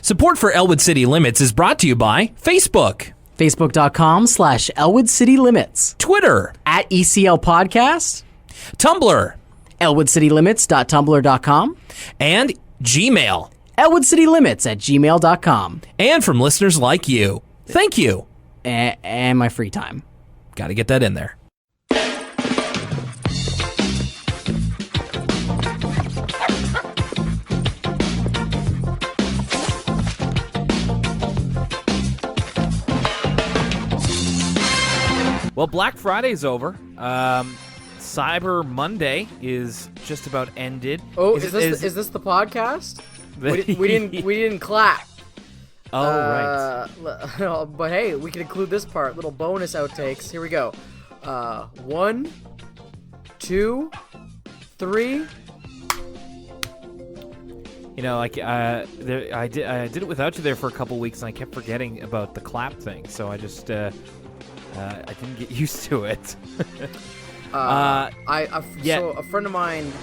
Support for Elwood City Limits is brought to you by Facebook, Facebook.com/Elwood City Limits, Twitter, @ECL Podcast, Tumblr, ElwoodCityLimits.tumblr.com, and Gmail. ElwoodCityLimits@gmail.com. And from listeners like you. Thank you. And my free time. Got to get that in there. Well, Black Friday's over. Cyber Monday is just about ended. Oh, is this the podcast? we didn't clap. Oh, right. But hey, we can include this part. Little bonus outtakes. Here we go. 1, 2, 3. You know, like I did it without you there for a couple weeks, and I kept forgetting about the clap thing. So I just I didn't get used to it. So a friend of mine,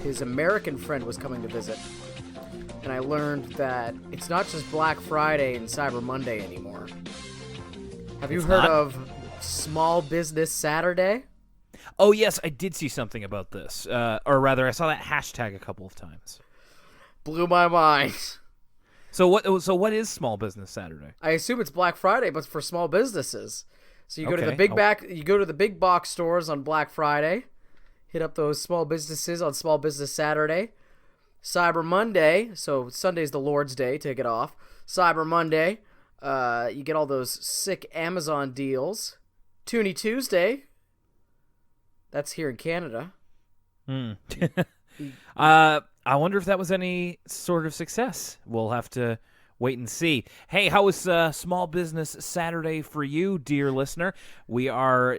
his American friend was coming to visit, and I learned that it's not just Black Friday and Cyber Monday anymore. Have you heard of Small Business Saturday? Oh yes, I did see something about this, or rather, I saw that hashtag a couple of times. Blew my mind. So what is Small Business Saturday? I assume it's Black Friday, but for small businesses. So you go to the big box stores on Black Friday, hit up those small businesses on Small Business Saturday. Cyber Monday, so Sunday's the Lord's Day, take it off. Cyber Monday, you get all those sick Amazon deals. Toonie Tuesday, that's here in Canada. I wonder if that was any sort of success. We'll have to wait and see. Hey, how was Small Business Saturday for you, dear listener? We are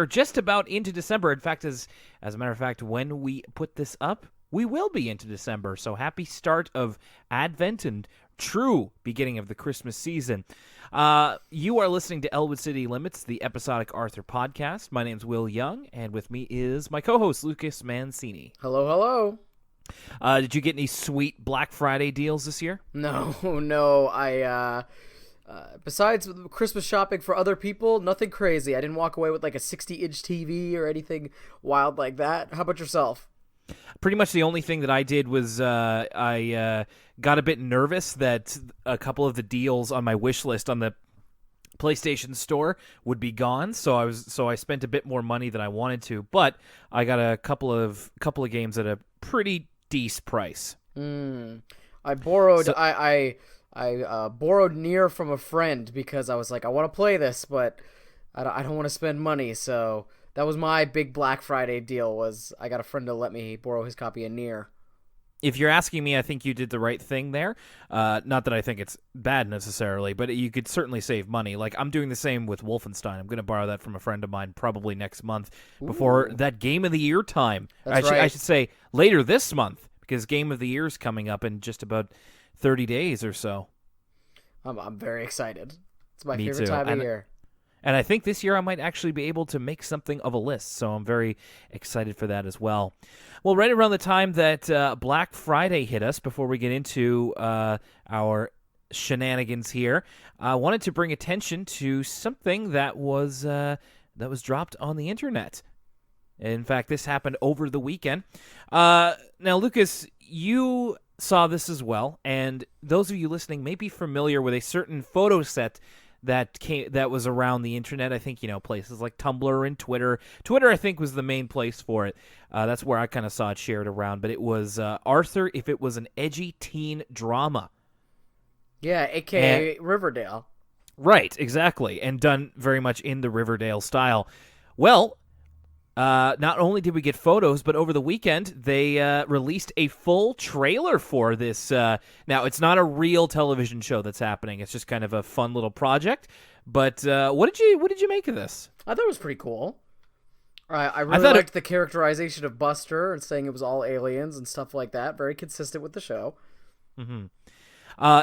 just about into December. In fact, as a matter of fact, when we put this up, we will be into December. So happy start of Advent and true beginning of the Christmas season. You are listening to Elwood City Limits, the episodic Arthur podcast. My name's Will Young, and with me is my co-host, Lucas Mancini. Hello, hello. Did you get any sweet Black Friday deals this year? No. I besides Christmas shopping for other people, nothing crazy. I didn't walk away with like a 60-inch TV or anything wild like that. How about yourself? Pretty much the only thing that I did was I got a bit nervous that a couple of the deals on my wish list on the PlayStation Store would be gone, so I spent a bit more money than I wanted to, but I got a couple of games at a pretty decent price. I borrowed I borrowed Nier from a friend because I was like, I want to play this, but I don't want to spend money, so that was my big Black Friday deal. Was I got a friend to let me borrow his copy of Nier. If you're asking me, I think you did the right thing there. Not that I think it's bad necessarily, but you could certainly save money. Like, I'm doing the same with Wolfenstein. I'm going to borrow that from a friend of mine probably next month before that Game of the Year time. I should say later this month, because Game of the Year is coming up in just about 30 days or so. I'm very excited. It's my Me favorite too. time of year. And I think this year I might actually be able to make something of a list, so I'm very excited for that as well. Well, right around the time that Black Friday hit us, before we get into our shenanigans here, I wanted to bring attention to something that was dropped on the internet. In fact, this happened over the weekend. Now, Lucas, you saw this as well, and those of you listening may be familiar with a certain photo set that was around the internet. I think, places like Tumblr and Twitter. Twitter, I think, was the main place for it. That's where I kind of saw it shared around. But it was Arthur, if it was an edgy teen drama. Yeah, a.k.a. Riverdale. Right, exactly. And done very much in the Riverdale style. Well, not only did we get photos, but over the weekend, they released a full trailer for this. Now, it's not a real television show that's happening. It's just kind of a fun little project. But what did you make of this? I thought it was pretty cool. I really liked the characterization of Buster and saying it was all aliens and stuff like that. Very consistent with the show. Mm-hmm.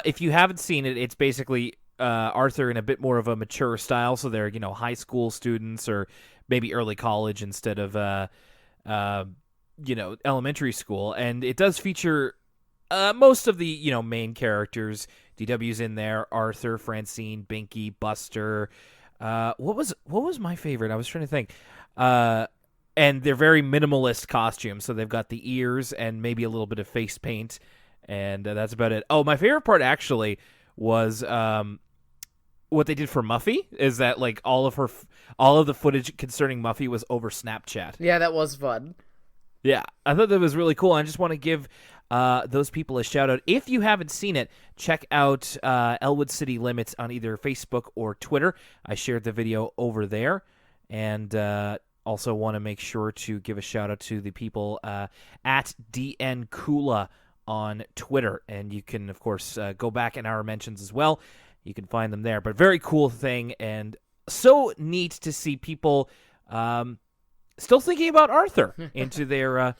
If you haven't seen it, it's basically Arthur in a bit more of a mature style. So they're, high school students or maybe early college instead of, elementary school. And it does feature most of the main characters. DW's in there. Arthur, Francine, Binky, Buster. What was my favorite? I was trying to think. And they're very minimalist costumes, so they've got the ears and maybe a little bit of face paint, and that's about it. Oh, my favorite part actually was what they did for Muffy. Is that like all of the footage concerning Muffy was over Snapchat? Yeah, that was fun. Yeah, I thought that was really cool. I just want to give those people a shout out. If you haven't seen it, check out Elwood City Limits on either Facebook or Twitter. I shared the video over there, and also want to make sure to give a shout out to the people at DN Kula on Twitter. And you can, of course, go back in our mentions as well. You can find them there. But very cool thing, and so neat to see people still thinking about Arthur into their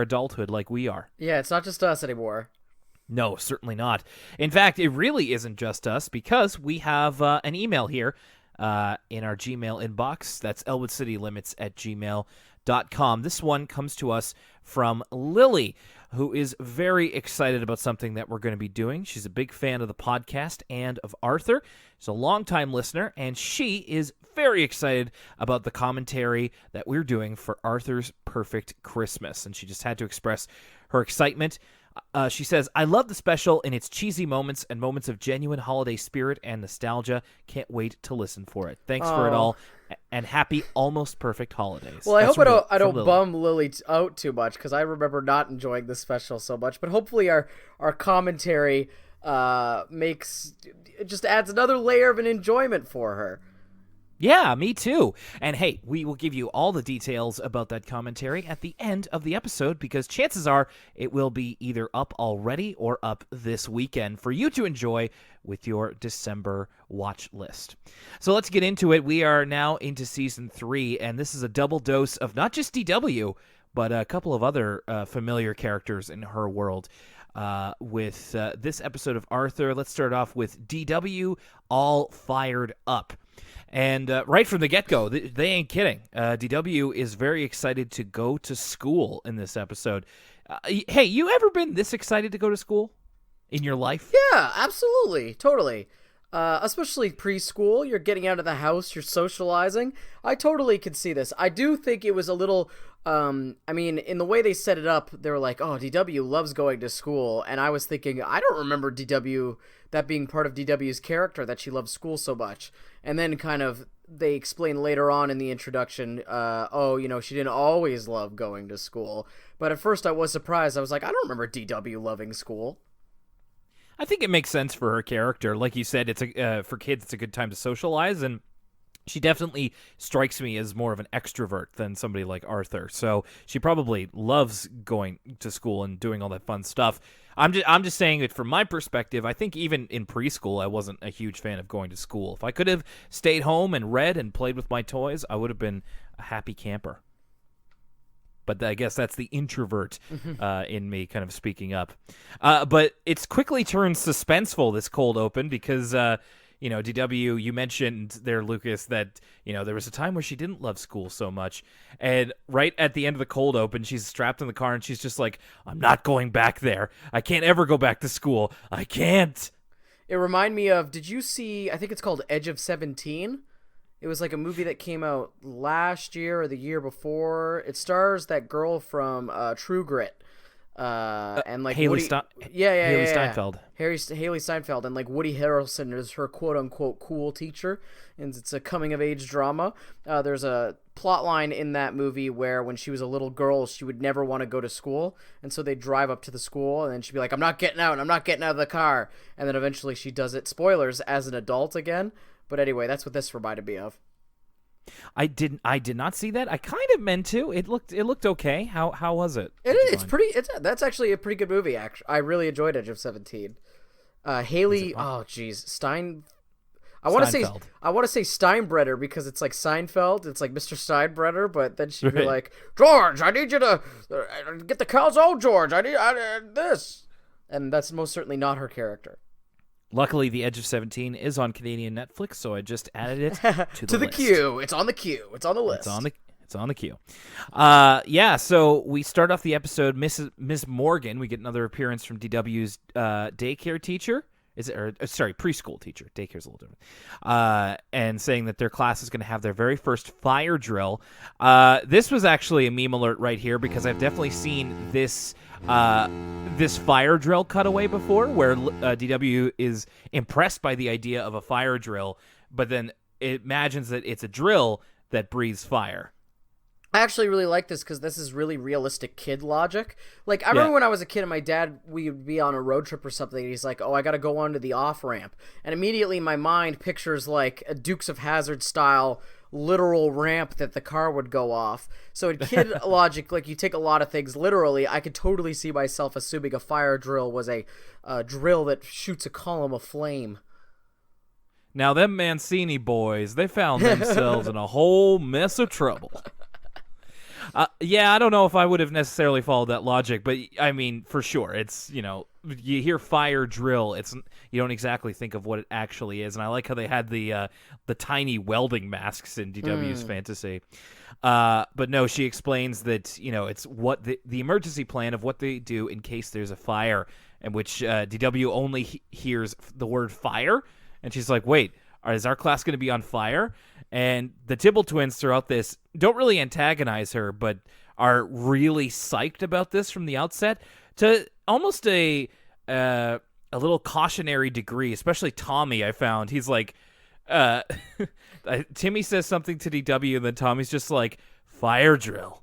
adulthood like we are. Yeah, it's not just us anymore. No, certainly not. In fact, it really isn't just us, because we have an email here in our Gmail inbox. That's elwoodcitylimits@gmail.com. This one comes to us from Lily, who is very excited about something that we're going to be doing. She's a big fan of the podcast and of Arthur. She's a longtime listener, and she is very excited about the commentary that we're doing for Arthur's Perfect Christmas, and she just had to express her excitement. She says, I love the special in its cheesy moments and moments of genuine holiday spirit and nostalgia. Can't wait to listen for it. Thanks for it all, and happy almost perfect holidays. Well, I hope I don't bum Lily out too much, because I remember not enjoying the special so much. But hopefully our commentary just adds another layer of an enjoyment for her. Yeah, me too. And hey, we will give you all the details about that commentary at the end of the episode, because chances are it will be either up already or up this weekend for you to enjoy with your December watch list. So let's get into it. We are now into season 3, and this is a double dose of not just DW, but a couple of other familiar characters in her world. With this episode of Arthur, let's start off with DW all fired up. And right from the get-go, they ain't kidding. DW is very excited to go to school in this episode. Hey, you ever been this excited to go to school in your life? Yeah, absolutely. Totally. Especially preschool. You're getting out of the house. You're socializing. I totally could see this. I do think it was a little... in the way they set it up, they were like, oh, DW loves going to school. And I was thinking, I don't remember DW, that being part of DW's character, that she loves school so much. And then kind of they explain later on in the introduction, she didn't always love going to school. But at first I was surprised. I was like, I don't remember DW loving school. I think it makes sense for her character. Like you said, it's for kids, it's a good time to socialize, and she definitely strikes me as more of an extrovert than somebody like Arthur. So she probably loves going to school and doing all that fun stuff. I'm just saying that from my perspective, I think even in preschool, I wasn't a huge fan of going to school. If I could have stayed home and read and played with my toys, I would have been a happy camper. But I guess that's the introvert in me kind of speaking up. But it's quickly turned suspenseful, this cold open, because... DW, you mentioned there, Lucas, that, there was a time where she didn't love school so much. And right at the end of the cold open, she's strapped in the car and she's just like, I'm not going back there. I can't ever go back to school. I can't. It reminded me of, did you see, I think it's called Edge of 17? It was like a movie that came out last year or the year before. It stars that girl from True Grit. And like Haley Haley Steinfeld. Haley Steinfeld, and like Woody Harrelson is her quote unquote cool teacher, and it's a coming of age drama. There's a plot line in that movie where when she was a little girl, she would never want to go to school, and so they'd drive up to the school, and then she'd be like, I'm not getting out of the car, and then eventually she does it, spoilers, as an adult again. But anyway, that's what this reminded me of. I did not see that. I kind of meant to. It looked okay. How was it? That's actually a pretty good movie. Actually, I really enjoyed Edge of 17. Haley, I want to say Steinbrenner because it's like Seinfeld. It's like Mr. Steinbrenner, but then she'd be like, George, I need you to get the calzone, George. I need this, and that's most certainly not her character. Luckily, The Edge of 17 is on Canadian Netflix, so I just added it to the list. Queue. It's on the queue. It's on the list. It's on the queue. So we start off the episode, Miss Morgan. We get another appearance from DW's daycare teacher. Preschool teacher. Daycare's a little different. And saying that their class is going to have their very first fire drill. This was actually a meme alert right here because I've definitely seen this fire drill cutaway before where DW is impressed by the idea of a fire drill, but then it imagines that it's a drill that breathes fire. I actually really like this because this is really realistic kid logic. Like, I remember when I was a kid and my dad, we would be on a road trip or something, and he's like, oh, I got to go onto the off-ramp. And immediately my mind pictures, like, a Dukes of Hazzard style literal ramp that the car would go off. So in kid logic, like, you take a lot of things literally. I could totally see myself assuming a fire drill was a drill that shoots a column of flame. Now, them Mancini boys, they found themselves in a whole mess of trouble. I don't know if I would have necessarily followed that logic, but I mean, for sure, it's, you hear fire drill, you don't exactly think of what it actually is, and I like how they had the tiny welding masks in DW's fantasy. But no, she explains that, it's what the emergency plan of what they do in case there's a fire, in which DW only hears the word fire, and she's like, wait, is our class going to be on fire? And the Tibble twins throughout this don't really antagonize her, but are really psyched about this from the outset to almost a little cautionary degree, especially Tommy, I found. He's like, Timmy says something to DW, and then Tommy's just like, fire drill.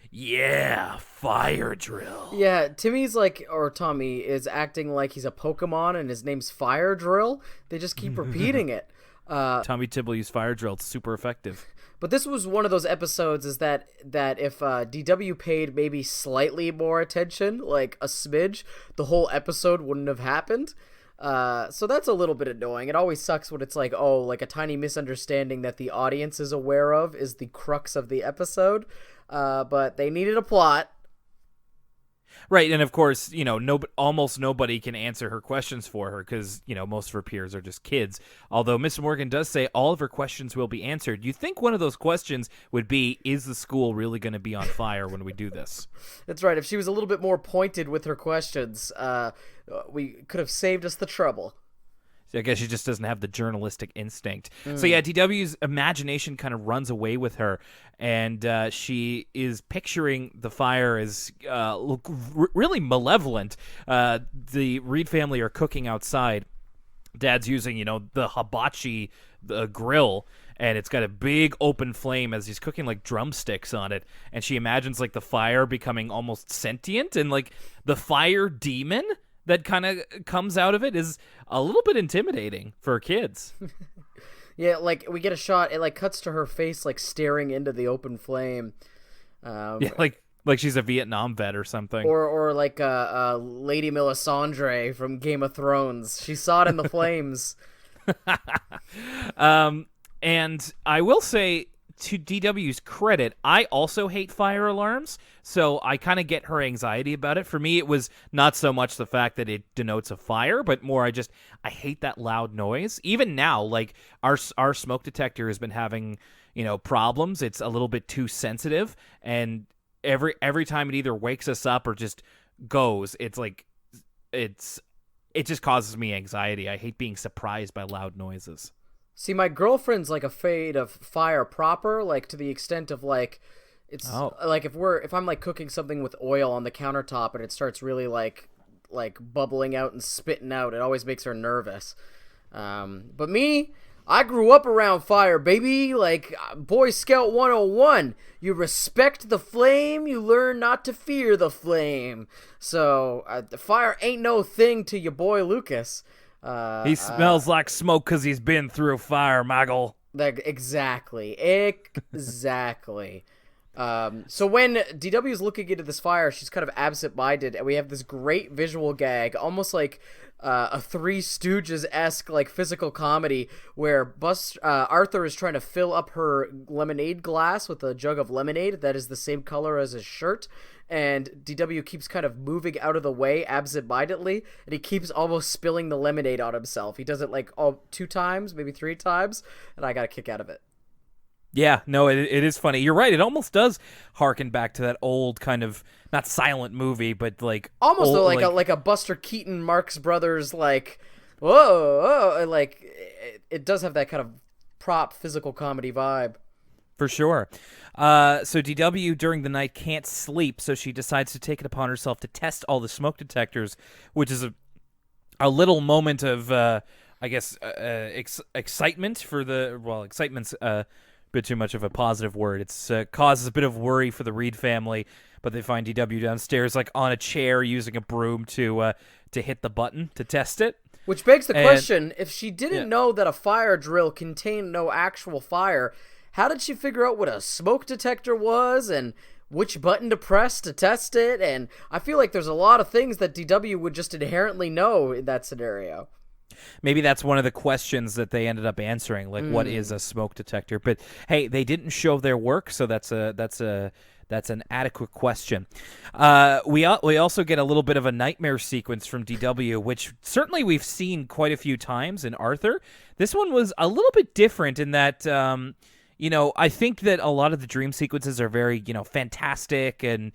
Yeah, fire drill. Yeah, Timmy's like, or Tommy is acting like he's a Pokemon and his name's Fire Drill. They just keep repeating it. Tommy Tibble used fire drill. It's super effective. But this was one of those episodes is that if DW paid maybe slightly more attention, like a smidge, the whole episode wouldn't have happened. So that's a little bit annoying. It always sucks when it's like, oh, like a tiny misunderstanding that the audience is aware of is the crux of the episode. But they needed a plot. Right, and of course, almost nobody can answer her questions for her because, most of her peers are just kids. Although Miss Morgan does say all of her questions will be answered. You think one of those questions would be, is the school really going to be on fire when we do this? That's right. If she was a little bit more pointed with her questions, we could have saved us the trouble. I guess she just doesn't have the journalistic instinct. So yeah, DW's imagination kind of runs away with her, and she is picturing the fire as really malevolent. The Reed family are cooking outside. Dad's using, the hibachi grill, and it's got a big open flame as he's cooking like drumsticks on it. And she imagines like the fire becoming almost sentient, and like the fire demon that kind of comes out of it is a little bit intimidating for kids. Yeah, like we get a shot, it like cuts to her face like staring into the open flame. Yeah, like she's a Vietnam vet or something. Or like Lady Melisandre from Game of Thrones. She saw it in the flames. And I will say, to DW's credit, I also hate fire alarms, so I kind of get her anxiety about it. For me, it was not so much the fact that it denotes a fire, but more I hate that loud noise. Even now, like our smoke detector has been having, problems. It's a little bit too sensitive, and every time it either wakes us up or just goes, it just causes me anxiety. I hate being surprised by loud noises. See, my girlfriend's like afraid of fire proper, like to the extent of like, it's like if I'm like cooking something with oil on the countertop and it starts really like bubbling out and spitting out, it always makes her nervous. But me, I grew up around fire, baby. Like Boy Scout 101, you respect the flame, you learn not to fear the flame. So the fire ain't no thing to your boy Lucas. He smells like smoke because he's been through fire, Maggle. Exactly. So when DW's looking into this fire, she's kind of absent-minded, and we have this great visual gag, almost like a Three Stooges-esque like physical comedy, where Arthur is trying to fill up her lemonade glass with a jug of lemonade that is the same color as his shirt, and DW keeps kind of moving out of the way absent-mindedly, and he keeps almost spilling the lemonade on himself. He does it like 2 times, maybe 3 times, and I got a kick out of it. Yeah, no, it is funny. You're right. It almost does harken back to that old kind of not silent movie, but like Almost old, though, like a Buster Keaton, Marx Brothers, like whoa, like it does have that kind of prop physical comedy vibe. for sure. So DW during the night can't sleep, so she decides to take it upon herself to test all the smoke detectors, which is a little moment of I guess excitement for the excitement's a bit too much of a positive word. It's causes a bit of worry for the Reed family, but they find DW downstairs like on a chair using a broom to hit the button to test it. Which begs the question: if she didn't know that a fire drill contained no actual fire, how did she figure out what a smoke detector was and which button to press to test it? And I feel like there's a lot of things that DW would just inherently know in that scenario. Maybe that's one of the questions that they ended up answering, like what is a smoke detector? But hey, they didn't show their work, so that's an adequate question. We also get a little bit of a nightmare sequence from DW, which certainly we've seen quite a few times in Arthur. This one was a little bit different in that. I think that a lot of the dream sequences are very, fantastic and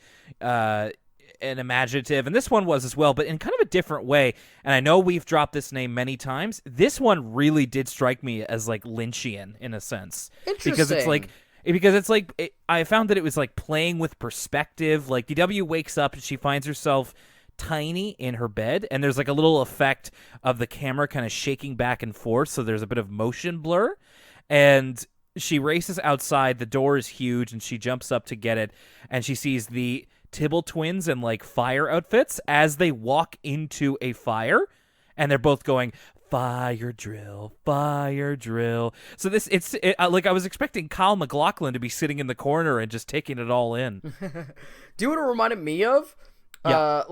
imaginative, and this one was as well, but in kind of a different way. And I know we've dropped this name many times. This one really did strike me as like Lynchian in a sense, because I found that it was like playing with perspective. Like DW wakes up and she finds herself tiny in her bed, and there's like a little effect of the camera kind of shaking back and forth, so there's a bit of motion blur, and she races outside. The door is huge, and she jumps up to get it, and she sees the Tibble twins in like fire outfits as they walk into a fire, and they're both going fire drill, fire drill. So like I was expecting Kyle MacLachlan to be sitting in the corner and just taking it all in. Do you know what it reminded me of? Yeah.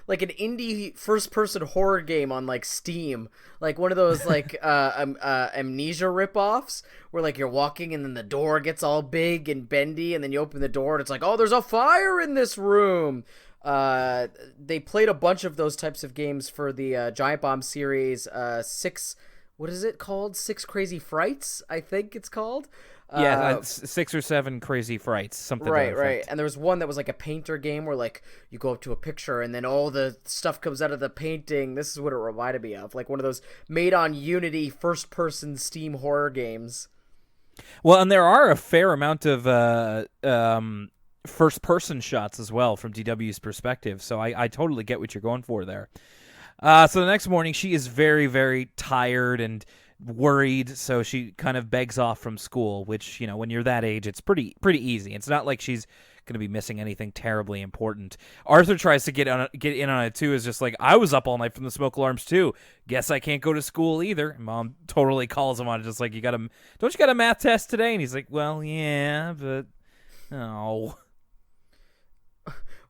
Like an indie first-person horror game on like Steam, like one of those like Amnesia ripoffs where like you're walking and then the door gets all big and bendy, and then you open the door and it's like, oh, there's a fire in this room. They played a bunch of those types of games for the Giant Bomb series. What is it called? 6 Crazy Frights, I think it's called. 6 or 7 Crazy Frights, something right. And there was one that was like a painter game where like you go up to a picture and then all the stuff comes out of the painting. This is what it reminded me of, like one of those made on Unity first person Steam horror games. Well, and there are a fair amount of first person shots as well from DW's perspective, so I totally get what you're going for there. So the next morning she is very, very tired and worried, so she kind of begs off from school, which, when you're that age, it's pretty easy. It's not like she's going to be missing anything terribly important. Arthur tries to get in on it too, is just like, I was up all night from the smoke alarms too. Guess I can't go to school either. And Mom totally calls him on it, just like, don't you got a math test today? And he's like, well, yeah, but no.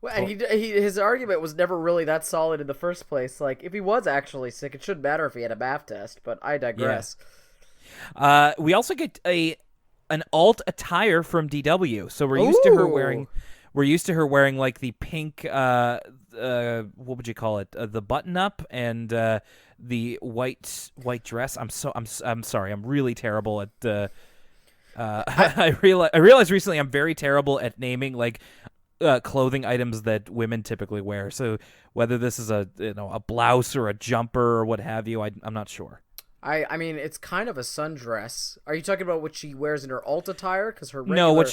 Well, and his argument was never really that solid in the first place. Like, if he was actually sick, it shouldn't matter if he had a math test, but I digress. Yeah. We also get an alt attire from DW. So we're used to her wearing like the pink what would you call it? The button up and the white dress. I'm sorry. I'm really terrible at I realized recently I'm very terrible at naming like clothing items that women typically wear. So whether this is a blouse or a jumper or what have you, I'm not sure. I mean, it's kind of a sundress. Are you talking about what she wears in her alt attire? Because her regular...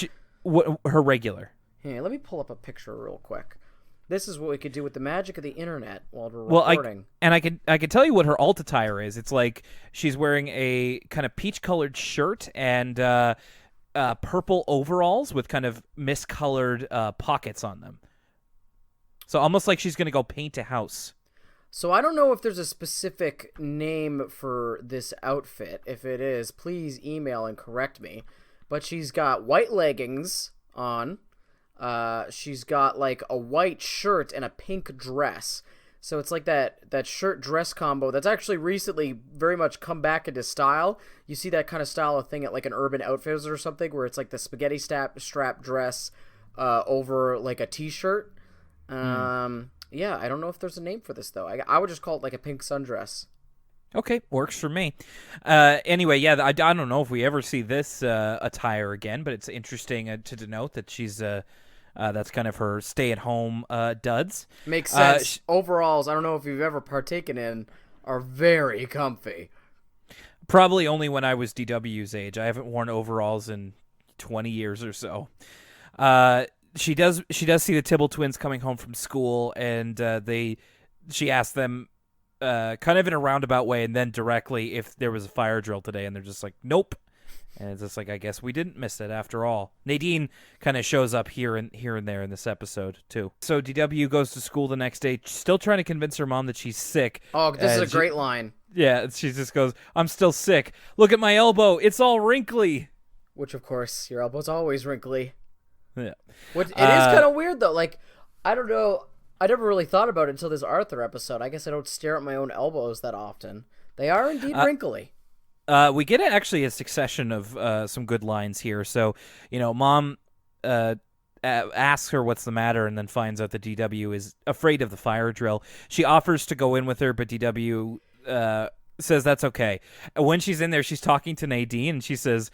No, her regular. Here, let me pull up a picture real quick. This is what we could do with the magic of the internet while we're recording. I could tell you what her alt attire is. It's like she's wearing a kind of peach-colored shirt and purple overalls with kind of miscolored pockets on them. So almost like she's going to go paint a house. So I don't know if there's a specific name for this outfit. If it is, please email and correct me. But she's got white leggings on. She's got like a white shirt and a pink dress. So it's like that shirt dress combo that's actually recently very much come back into style. You see that kind of style of thing at like an Urban Outfitters or something, where it's like the spaghetti strap dress over like a t-shirt. Yeah, I don't know if there's a name for this though. I would just call it like a pink sundress. Okay, works for me. Anyway, yeah, I don't know if we ever see this attire again, but it's interesting to denote that she's that's kind of her stay-at-home duds. Makes sense. Overalls, I don't know if you've ever partaken in, are very comfy. Probably only when I was DW's age. I haven't worn overalls in 20 years or so. She does see the Tibble twins coming home from school, and she asks them kind of in a roundabout way and then directly if there was a fire drill today, and they're just like, nope. And it's just like, I guess we didn't miss it after all. Nadine kind of shows up here and there in this episode too. So DW goes to school the next day, still trying to convince her mom that she's sick. Oh, this is a great line. Yeah, she just goes, I'm still sick. Look at my elbow. It's all wrinkly. Which, of course, your elbow's always wrinkly. Yeah. It is kind of weird, though. Like, I don't know. I never really thought about it until this Arthur episode. I guess I don't stare at my own elbows that often. They are indeed wrinkly. We get actually a succession of some good lines here. So, Mom asks her what's the matter and then finds out that DW is afraid of the fire drill. She offers to go in with her, but DW says that's okay. When she's in there, she's talking to Nadine, and she says,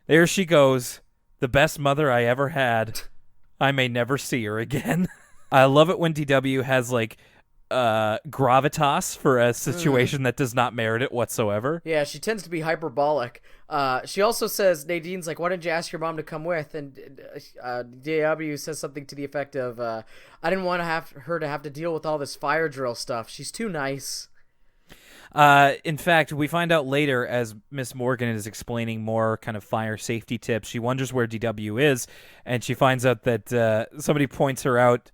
there she goes, the best mother I ever had. I may never see her again. I love it when DW has, like, gravitas for a situation that does not merit it whatsoever. Yeah, she tends to be hyperbolic. She also says, Nadine's like, why didn't you ask your mom to come with? And DW says something to the effect of, I didn't want her to have to deal with all this fire drill stuff. She's too nice. In fact, we find out later as Miss Morgan is explaining more kind of fire safety tips, she wonders where DW is, and she finds out that somebody points her out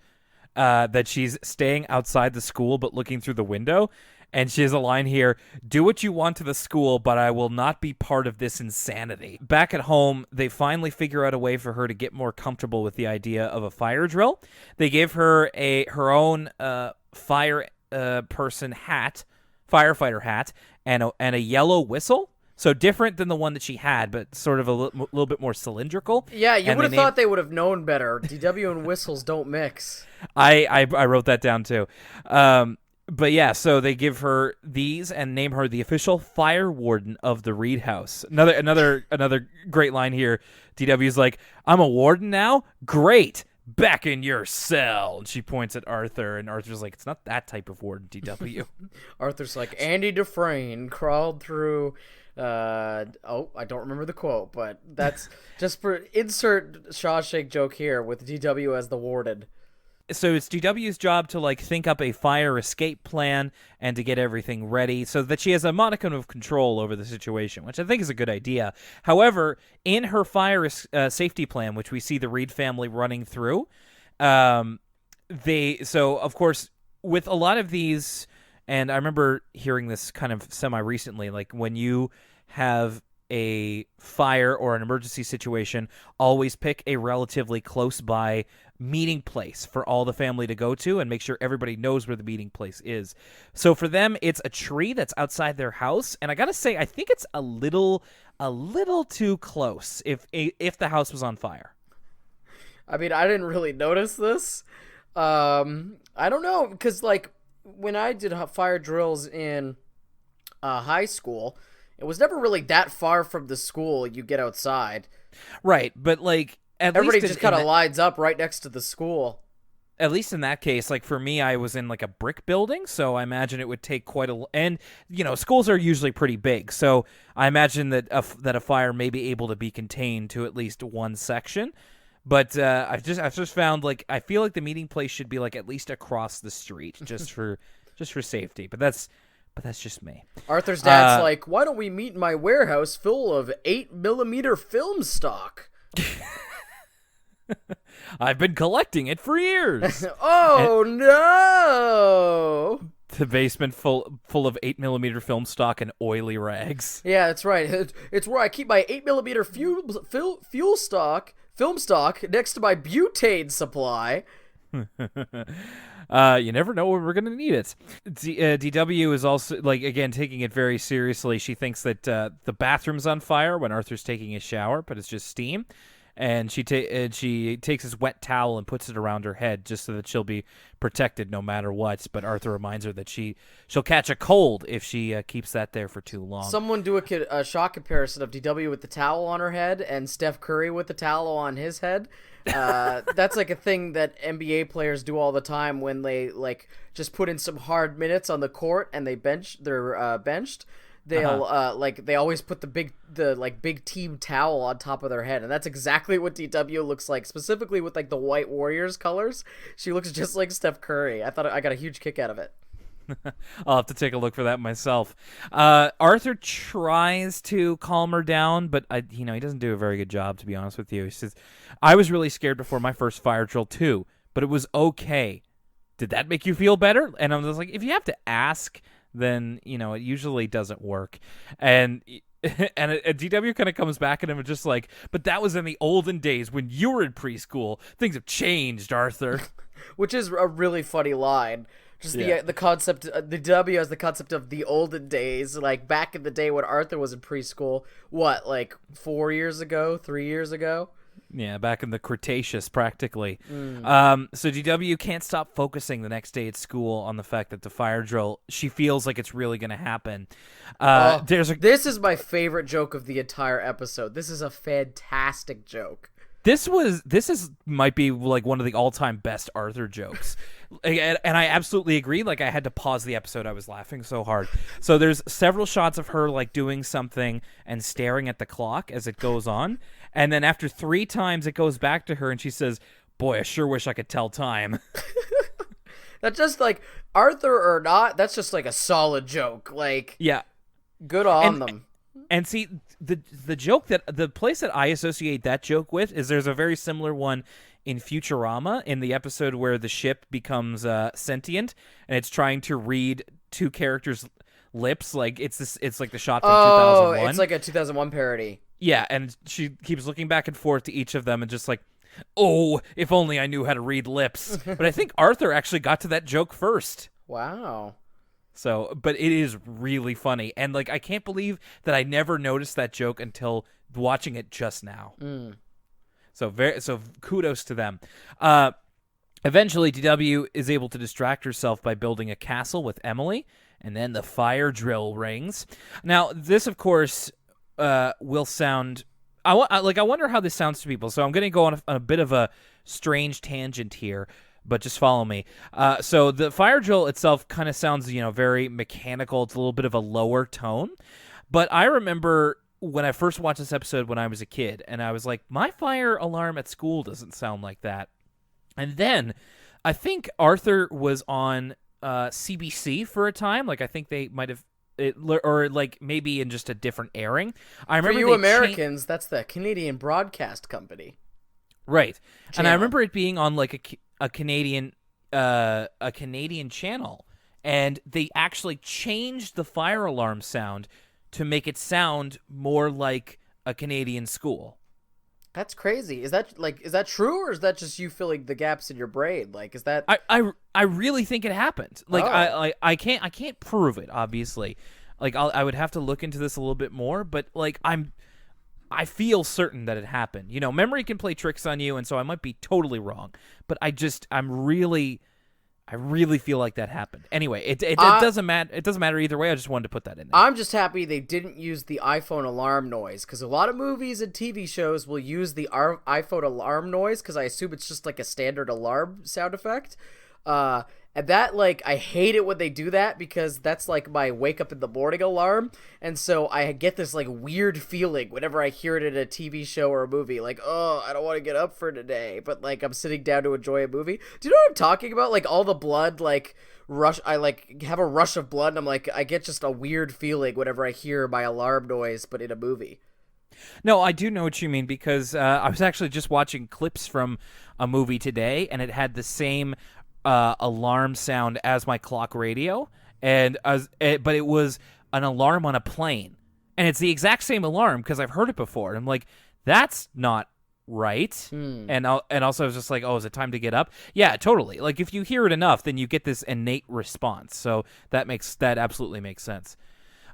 that she's staying outside the school but looking through the window, and she has a line here, do what you want to the school, but I will not be part of this insanity. Back at home, they finally figure out a way for her to get more comfortable with the idea of a fire drill. They give her her own firefighter hat, and a yellow whistle. So different than the one that she had, but sort of a little bit more cylindrical. Yeah, you would have thought they would have known better. DW and whistles don't mix. I wrote that down too. But yeah, so they give her these and name her the official fire warden of the Reed House. Another great line here. DW's like, I'm a warden now? Great. Back in your cell. And she points at Arthur, and Arthur's like, it's not that type of warden, DW. Arthur's like, Andy Dufresne crawled through... I don't remember the quote, but that's just for insert Shawshank joke here with DW as the warden. So it's DW's job to think up a fire escape plan and to get everything ready so that she has a modicum of control over the situation, which I think is a good idea. However, in her fire safety plan, which we see the Reed family running through, of course, with a lot of these, and I remember hearing this kind of semi-recently, like when you have a fire or an emergency situation, always pick a relatively close by meeting place for all the family to go to and make sure everybody knows where the meeting place is. So for them, it's a tree that's outside their house, and I gotta say, I think it's a little too close if the house was on fire. I mean, I didn't really notice this. I don't know, because when I did fire drills in high school, it was never really that far from the school you get outside. Right, but everybody just kind of lines up right next to the school. At least in that case, for me, I was in a brick building, so I imagine it would take quite and schools are usually pretty big, so I imagine that a fire may be able to be contained to at least one section. But I've just found I feel like the meeting place should be at least across the street just for safety. But that's just me. Arthur's dad's like, why don't we meet in my warehouse full of 8mm film stock? I've been collecting it for years. No! The basement full of 8mm film stock and oily rags. Yeah, that's right. It's where I keep my 8mm film stock next to my butane supply. You never know when we're going to need it. DW is also, again, taking it very seriously. She thinks that the bathroom's on fire when Arthur's taking a shower, but it's just steam. and she takes his wet towel and puts it around her head just so that she'll be protected no matter what. But Arthur reminds her that she'll catch a cold if she keeps that there for too long. Someone do a shot comparison of DW with the towel on her head and Steph Curry with the towel on his head. That's like a thing that NBA players do all the time when they like just put in some hard minutes on the court and they're benched. They'll they always put the big team towel on top of their head, and that's exactly what DW looks like, specifically with like the white Warriors colors. She looks just like Steph Curry. I got a huge kick out of it. I'll have to take a look for that myself. Arthur tries to calm her down, but he doesn't do a very good job, to be honest with you. He says, "I was really scared before my first fire drill too, but it was okay. Did that make you feel better?" And I'm just like, if you have to ask, then it usually doesn't work. And DW kind of comes back at him and just like, "But that was in the olden days when you were in preschool. Things have changed, Arthur." Which is a really funny line. Just the concept, the W has the concept of the olden days, like back in the day when Arthur was in preschool. What, like 4 years ago, 3 years ago? Yeah, back in the Cretaceous, practically. So DW can't stop focusing the next day at school on the fact that the fire drill, she feels like it's really going to happen. This is my favorite joke of the entire episode. This is a fantastic joke. This might be like one of the all-time best Arthur jokes. And I absolutely agree. Like, I had to pause the episode. I was laughing so hard. So there's several shots of her like doing something and staring at the clock as it goes on. And then after 3 times it goes back to her and she says, "Boy, I sure wish I could tell time." That's just like, Arthur or not, that's just like a solid joke. Like, yeah, good on them. And see, the joke the place that I associate that joke with is there's a very similar one in Futurama, in the episode where the ship becomes sentient and it's trying to read 2 characters' lips. Like it's like the shot from 2001. Oh, it's like a 2001 parody. Yeah, and she keeps looking back and forth to each of them and just like, "Oh, if only I knew how to read lips." But I think Arthur actually got to that joke first. Wow. So, but it is really funny. And like, I can't believe that I never noticed that joke until watching it just now. So kudos to them. Eventually, DW is able to distract herself by building a castle with Emily, and then the fire drill rings. Now, this, of course, will sound... I wonder how this sounds to people. So I'm going to go on a bit of a strange tangent here, but just follow me. So the fire drill itself kind of sounds, very mechanical. It's a little bit of a lower tone. But I remember when I first watched this episode when I was a kid, and I was like, my fire alarm at school doesn't sound like that. And then I think Arthur was on CBC for a time. Like, I think they might have... or like maybe in just a different airing. I remember for you Americans, that's the Canadian Broadcast Company, right? Channel. And I remember it being on like a Canadian channel, and they actually changed the fire alarm sound to make it sound more like a Canadian school. That's crazy. Is that true, or is that just you filling the gaps in your brain? Like, is that... I really think it happened. Like, I can't prove it, obviously. Like, I would have to look into this a little bit more, but like, I feel certain that it happened. Memory can play tricks on you, and so I might be totally wrong. But I really feel like that happened. Anyway, it doesn't matter. It doesn't matter either way. I just wanted to put that in there. I'm just happy they didn't use the iPhone alarm noise, because a lot of movies and TV shows will use the iPhone alarm noise, because I assume it's just like a standard alarm sound effect. And that, like, I hate it when they do that, because that's like my wake up in the morning alarm. And so I get this like weird feeling whenever I hear it in a TV show or a movie, like, oh, I don't want to get up for today, but like I'm sitting down to enjoy a movie. Do you know what I'm talking about? Like, all the blood, like, rush. I like have a rush of blood, and I'm like, I get just a weird feeling whenever I hear my alarm noise, but in a movie. No, I do know what you mean, because I was actually just watching clips from a movie today, and it had the same alarm sound as my clock radio, but it was an alarm on a plane, and it's the exact same alarm because I've heard it before. And I'm like, that's not right. And also I was just like, oh, is it time to get up? Yeah, totally. Like, if you hear it enough, then you get this innate response. So that absolutely makes sense.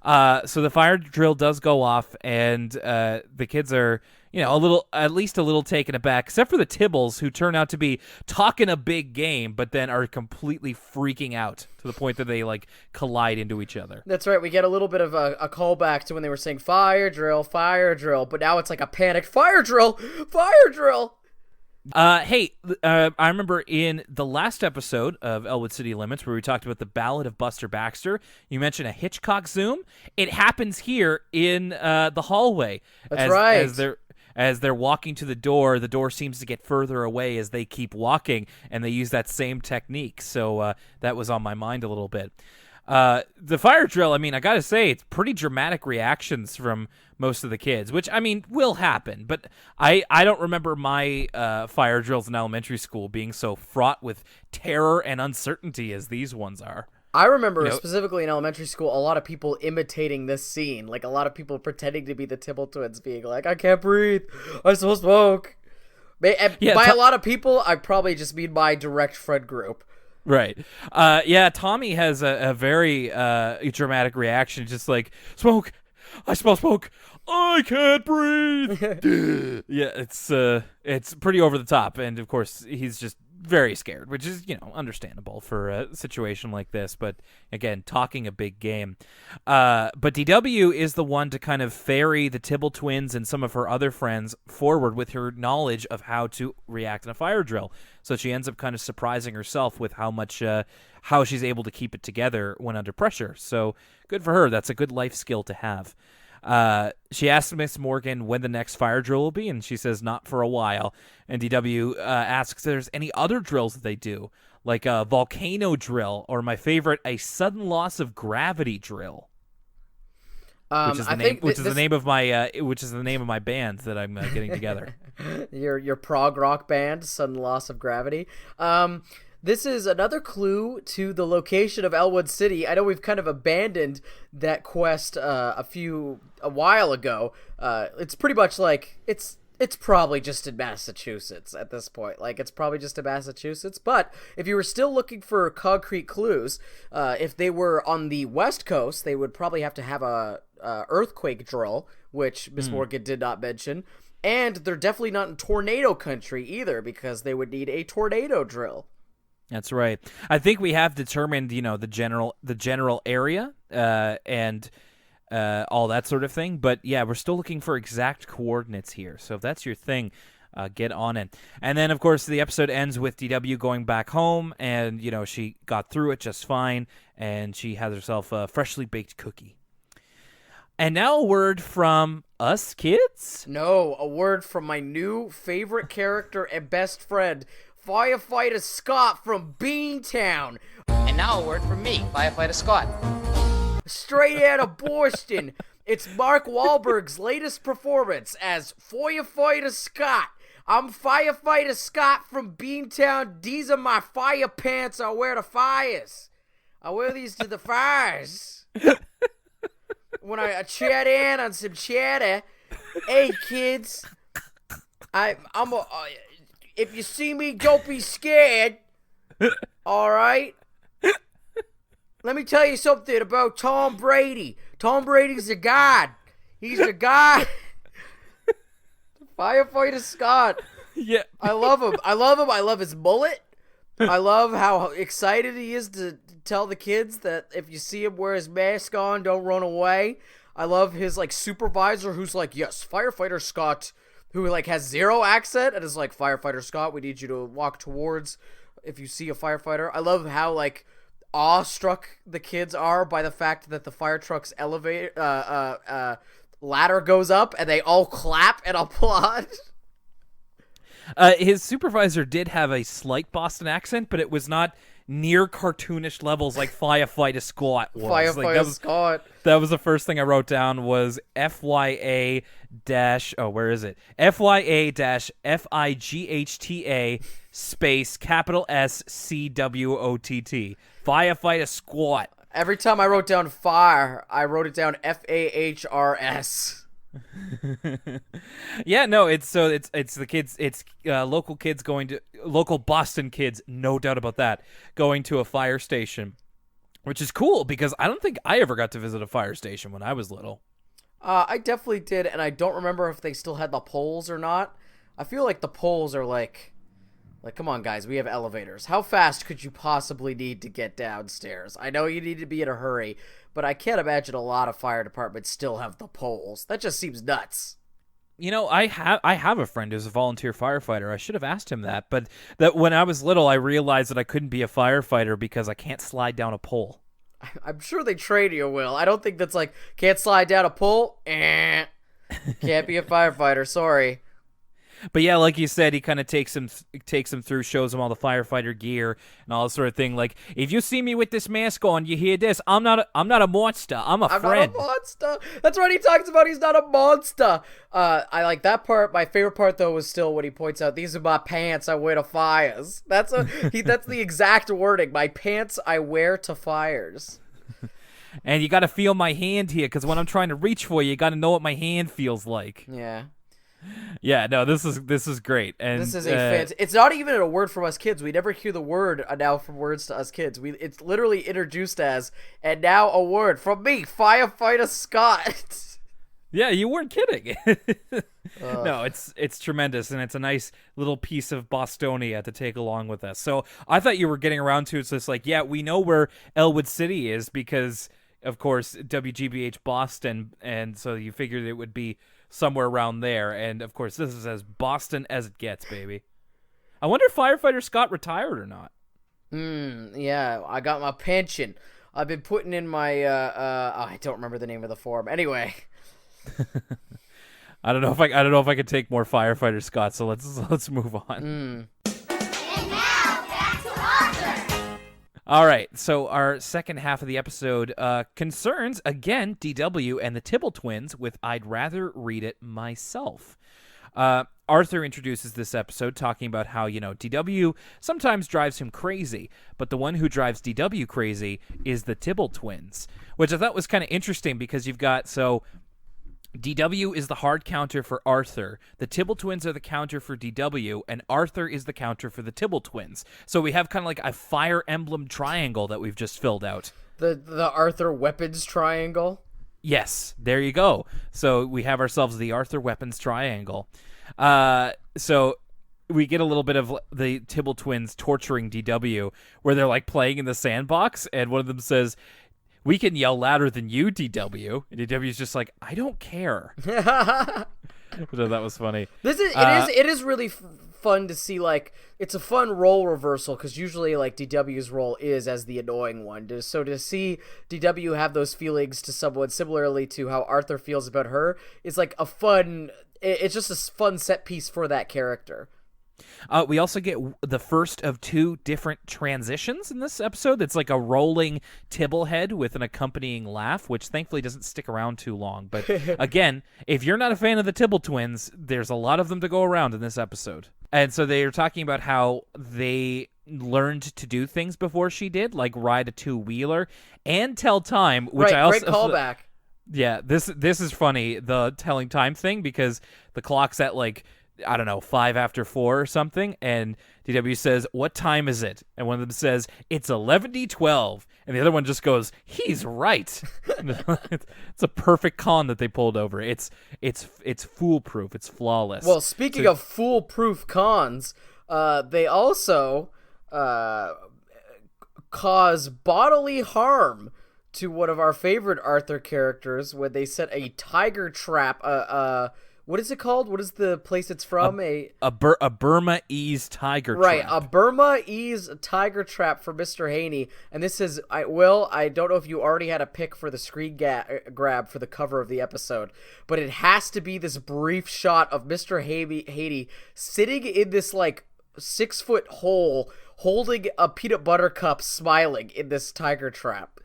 So the fire drill does go off, and the kids are at least a little taken aback, except for the Tibbles, who turn out to be talking a big game, but then are completely freaking out to the point that they like collide into each other. That's right. We get a little bit of a callback to when they were saying fire drill, but now it's like a panicked fire drill, fire drill. I remember in the last episode of Elwood City Limits where we talked about the Ballad of Buster Baxter, you mentioned a Hitchcock zoom. It happens here in the hallway. That's right. As they're walking to the door seems to get further away as they keep walking, and they use that same technique. So that was on my mind a little bit. The fire drill, I mean, I gotta say, it's pretty dramatic reactions from most of the kids, which, I mean, will happen. But I don't remember my fire drills in elementary school being so fraught with terror and uncertainty as these ones are. I remember specifically in elementary school, a lot of people imitating this scene. Like, a lot of people pretending to be the Tibble twins being like, I can't breathe, I smell smoke. By a lot of people, I probably just mean my direct friend group. Right. Tommy has a very dramatic reaction, just like, smoke, I smell smoke, I can't breathe. Yeah, it's pretty over the top, and of course he's just very scared, which is, understandable for a situation like this. But again, talking a big game. But DW is the one to kind of ferry the Tibble twins and some of her other friends forward with her knowledge of how to react in a fire drill. So she ends up kind of surprising herself with how she's able to keep it together when under pressure. So good for her. That's a good life skill to have. She asks Miss Morgan when the next fire drill will be, and she says not for a while. And DW asks if there's any other drills that they do, like a volcano drill, or my favorite, a sudden loss of gravity drill, which is the name of my band that I'm getting together. Your prog rock band, Sudden Loss of Gravity. This is another clue to the location of Elwood City. I know we've kind of abandoned that quest a while ago. It's pretty much like it's probably just in Massachusetts at this point. Like, it's probably just in Massachusetts. But if you were still looking for concrete clues, if they were on the West Coast, they would probably have to have a earthquake drill, which Miss Morgan did not mention. And they're definitely not in tornado country either, because they would need a tornado drill. That's right. I think we have determined, the general area and all that sort of thing. But yeah, we're still looking for exact coordinates here. So if that's your thing, get on it. And then, of course, the episode ends with DW going back home, and she got through it just fine, and she has herself a freshly baked cookie. And now a word from us kids? No, a word from my new favorite character and best friend, Firefighter Scott from Beantown. And now a word from me, Firefighter Scott. Straight out of Boston, it's Mark Wahlberg's latest performance as Firefighter Scott. I'm Firefighter Scott from Beantown. These are my fire pants I wear to fires. I wear these to the fires. When I chat in on some chatter, hey kids, if you see me, don't be scared. All right? Let me tell you something about Tom Brady. Tom Brady's a god. He's a god. Firefighter Scott. Yeah. I love him. I love his mullet. I love how excited he is to tell the kids that if you see him wear his mask on, don't run away. I love his supervisor who's like, yes, Firefighter Scott, who has zero accent and is like, Firefighter Scott, we need you to walk towards if you see a firefighter. I love how awestruck the kids are by the fact that the fire truck's ladder goes up and they all clap and applaud. His supervisor did have a slight Boston accent, but it was not near cartoonish levels like Firefighter Scott was. Firefighter Scott. That was the first thing I wrote down was FYA FIGHTA space capital SCWOTT. Firefighter Scott. Every time I wrote down fire, I wrote it down FAHRS. Yeah, no, it's the kids, it's local Boston kids, no doubt about that, going to a fire station, which is cool because I don't think I ever got to visit a fire station when I was little. I definitely did, and I don't remember if they still had the poles or not. I feel like the poles are like, come on, guys, we have elevators. How fast could you possibly need to get downstairs? I know you need to be in a hurry, but I can't imagine a lot of fire departments still have the poles. That just seems nuts. You know, I have a friend who's a volunteer firefighter. I should have asked him that, but that when I was little, I realized that I couldn't be a firefighter because I can't slide down a pole. I'm sure they train you, Will. I don't think that's like, can't slide down a pole? Can't be a firefighter, sorry. But yeah, like you said, he kind of takes him through, shows him all the firefighter gear and all that sort of thing. Like, if you see me with this mask on, you hear this. I'm not a monster. I'm a friend. I'm not a monster. That's what he talks about. He's not a monster. I like that part. My favorite part though was still when he points out, "These are my pants I wear to fires." That's the exact wording. My pants I wear to fires. And you got to feel my hand here, because when I'm trying to reach for you, you got to know what my hand feels like. Yeah. Yeah, no, this is great, and this is it's not even a word from us kids. We never hear the word now from words to us kids. It's literally introduced as, and now a word from me, Firefighter Scott. Yeah, you weren't kidding. No, it's tremendous, and it's a nice little piece of Bostonia to take along with us. So I thought you were getting around to it's just like, yeah, we know where Elwood City is because, of course, WGBH Boston, and so you figured it would be somewhere around there, and of course this is as Boston as it gets, baby. I wonder if Firefighter Scott retired or not. Yeah, I got my pension. I've been putting in my I don't remember the name of the form. Anyway. I don't know if I could take more Firefighter Scott, so let's move on. And now back to Arthur. All right, so our second half of the episode concerns, again, DW and the Tibble twins with I'd Rather Read It Myself. Arthur introduces this episode talking about how, DW sometimes drives him crazy, but the one who drives DW crazy is the Tibble twins, which I thought was kind of interesting because you've got, DW is the hard counter for Arthur, the Tibble twins are the counter for DW, and Arthur is the counter for the Tibble twins. So we have kind of like a Fire Emblem triangle that we've just filled out. The Arthur weapons triangle? Yes, there you go. So we have ourselves the Arthur weapons triangle. So we get a little bit of the Tibble twins torturing DW, where they're like playing in the sandbox, and one of them says, "We can yell louder than you, DW." And DW's just like, "I don't care." So that was funny. It is really fun to see, like, it's a fun role reversal, because usually, like, DW's role is as the annoying one. So to see DW have those feelings to someone similarly to how Arthur feels about her is like it's just a fun set piece for that character. We also get the first of two different transitions in this episode. It's like a rolling Tibble head with an accompanying laugh, which thankfully doesn't stick around too long. But again, if you're not a fan of the Tibble twins, there's a lot of them to go around in this episode. And so they are talking about how they learned to do things before she did, like ride a two-wheeler and tell time, which right, I also... Great callback. Yeah, this is funny, the telling time thing, because the clock's at, like, I don't know, 5 after 4 or something, and DW says, "What time is it?" And one of them says, "It's 11:12," and the other one just goes, "He's right." It's a perfect con that they pulled over. It's foolproof. It's flawless. Well, speaking of foolproof cons, they also cause bodily harm to one of our favorite Arthur characters when they set a tiger trap. What is it called? What is the place it's from? A Burmese tiger trap. Right, a Burmese tiger trap for Mr. Haney. And this is, I don't know if you already had a pick for the screen grab for the cover of the episode, but it has to be this brief shot of Mr. Haney sitting in this, like, 6-foot hole, holding a peanut butter cup, smiling in this tiger trap.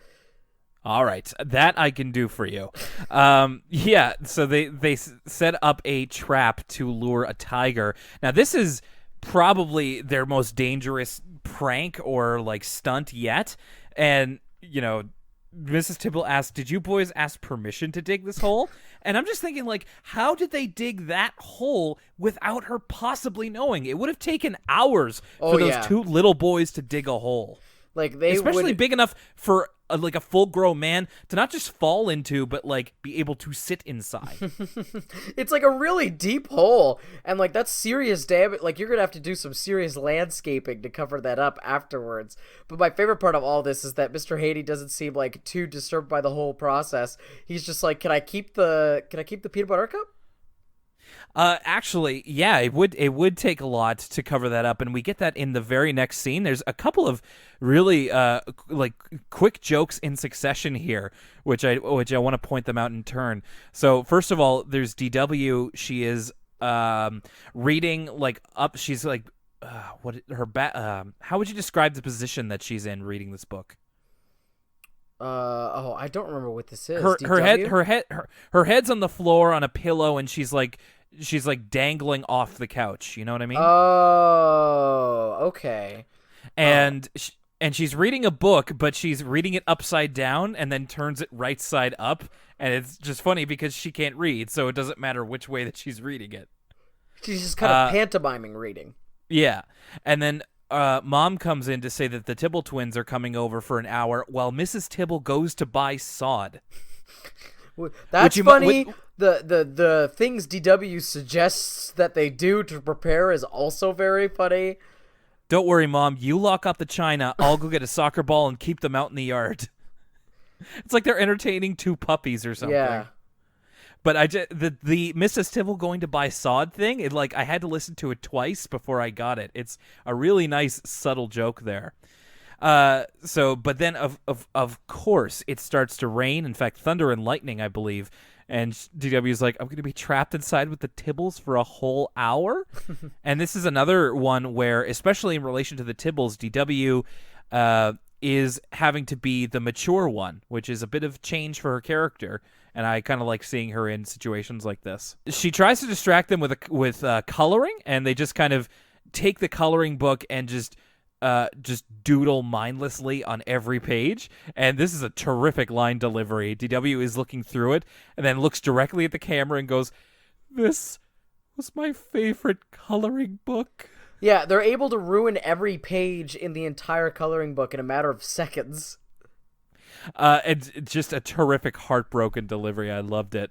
All right, that I can do for you. Yeah, so they set up a trap to lure a tiger. Now, this is probably their most dangerous prank or, like, stunt yet. And, Mrs. Tibble asked, "Did you boys ask permission to dig this hole?" And I'm just thinking, like, how did they dig that hole without her possibly knowing? It would have taken hours for those two little boys to dig a hole. Like, they especially big enough for like a full-grown man to not just fall into, but like be able to sit inside. It's like a really deep hole, and like that's serious damage. Like you're gonna have to do some serious landscaping to cover that up afterwards. But my favorite part of all this is that Mr. Haiti doesn't seem like too disturbed by the whole process. He's just like, can I keep the peanut butter cup? Actually, yeah, it would take a lot to cover that up, and we get that in the very next scene. There's a couple of really like quick jokes in succession here, which I want to point them out in turn. So first of all, there's DW. She is reading like up. She's like how would you describe the position that she's in reading this book? I don't remember what this is. Her head's on the floor on a pillow, and she's like dangling off the couch. You know what I mean? Oh, okay. And she's reading a book, but she's reading it upside down and then turns it right side up. And it's just funny because she can't read, so it doesn't matter which way that she's reading it. She's just kind of pantomiming reading. Yeah. And then Mom comes in to say that the Tibble twins are coming over for an hour while Mrs. Tibble goes to buy sod. That's funny. The things DW suggests that they do to prepare is also very funny. Don't worry, Mom. You lock up the china. I'll go get a soccer ball and keep them out in the yard. It's like they're entertaining two puppies or something. Yeah. But the Mrs. Tibble going to buy sod thing, I had to listen to it twice before I got it. It's a really nice subtle joke there. But then of course it starts to rain. In fact, thunder and lightning, I believe. And DW's like, I'm going to be trapped inside with the Tibbles for a whole hour. And this is another one where, especially in relation to the Tibbles, DW is having to be the mature one, which is a bit of change for her character. And I kind of like seeing her in situations like this. She tries to distract them with coloring, and they just kind of take the coloring book and just doodle mindlessly on every page. And this is a terrific line delivery. DW is looking through it and then looks directly at the camera and goes, "This was my favorite coloring book." Yeah, they're able to ruin every page in the entire coloring book in a matter of seconds. It's just a terrific heartbroken delivery. I loved it.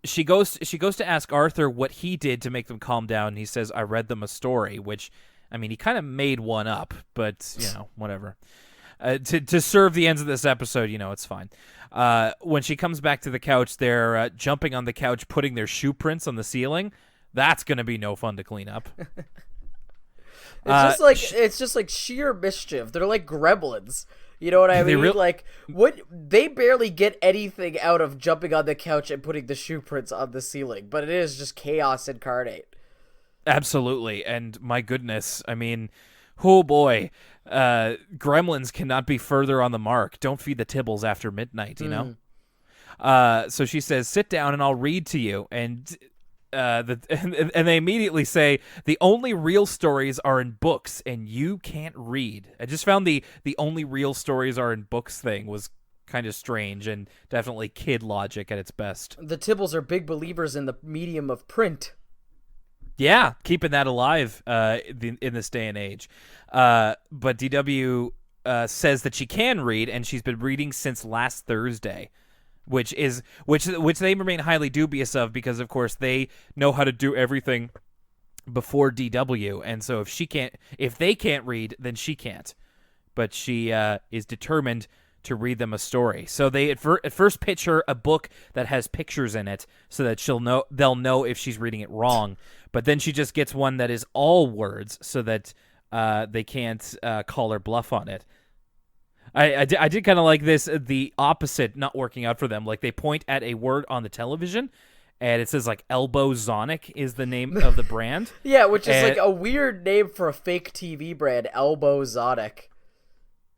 She goes to ask Arthur what he did to make them calm down. And he says, "I read them a story," which, I mean, he kind of made one up, but, whatever. To serve the ends of this episode, it's fine. When she comes back to the couch, they're jumping on the couch, putting their shoe prints on the ceiling. That's going to be no fun to clean up. It's just like sheer mischief. They're like gremlins. You know what I mean? They barely get anything out of jumping on the couch and putting the shoe prints on the ceiling, but it is just chaos incarnate. Absolutely. And my goodness, I mean, oh boy, gremlins cannot be further on the mark. Don't feed the Tibbles after midnight, you know? So she says, "Sit down and I'll read to you." And and they immediately say, "The only real stories are in books and you can't read." I just found the only real stories are in books thing was kind of strange and definitely kid logic at its best. The Tibbles are big believers in the medium of print. Yeah, keeping that alive in this day and age. But DW says that she can read, and she's been reading since last Thursday, which they remain highly dubious of because, of course, they know how to do everything before DW, and so if they can't read, then she can't. But she is determined to read them a story. So they at first pitch her a book that has pictures in it, so that they'll know if she's reading it wrong. But then she just gets one that is all words, so that they can't call her bluff on it. I did kind of like this, the opposite not working out for them. Like, they point at a word on the television, and it says, like, Elbozonic is the name of the brand. Yeah, which is like a weird name for a fake TV brand, Elbozonic.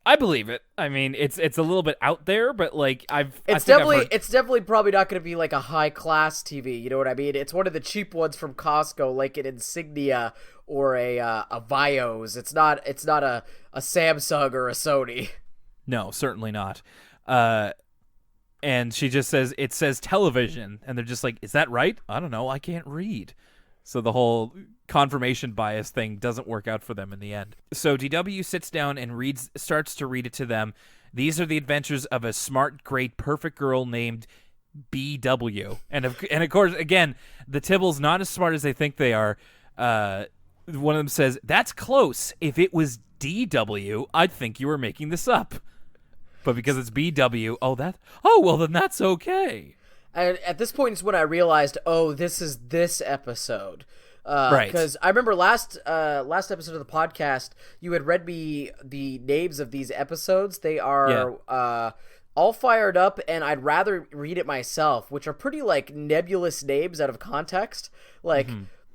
I believe it. I mean, it's a little bit out there, but like it's definitely probably not going to be like a high class TV. You know what I mean? It's one of the cheap ones from Costco, like an Insignia or a Vios. It's not a Samsung or a Sony. No, certainly not. And she just says, it says television, and they're just like, "Is that right? I don't know. I can't read." So the whole confirmation bias thing doesn't work out for them in the end. So DW sits down and starts to read it to them. These are the adventures of a smart, great, perfect girl named BW. And of course, again, the Tybalt's not as smart as they think they are. One of them says, "That's close. If it was DW, I'd think you were making this up. But because it's BW, well, then that's okay." And at this point is when I realized, this is this episode. Right. Because I remember last episode of the podcast, you had read me the names of these episodes. They are all fired up, and I'd rather read it myself, which are pretty, like, nebulous names out of context. Like,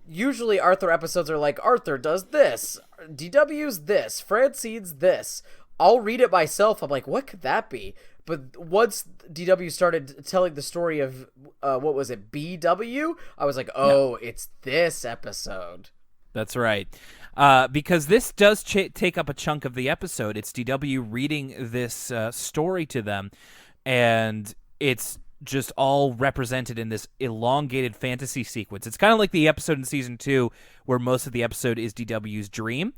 usually Arthur episodes are like, Arthur does this, DW's this, Francine's this. I'll read it myself. I'm like, what could that be? But once DW started telling the story of, what was it, BW? I was like, it's this episode. That's right. Because this does take up a chunk of the episode. It's DW reading this story to them, and it's just all represented in this elongated fantasy sequence. It's kind of like the episode in season 2 where most of the episode is DW's dream.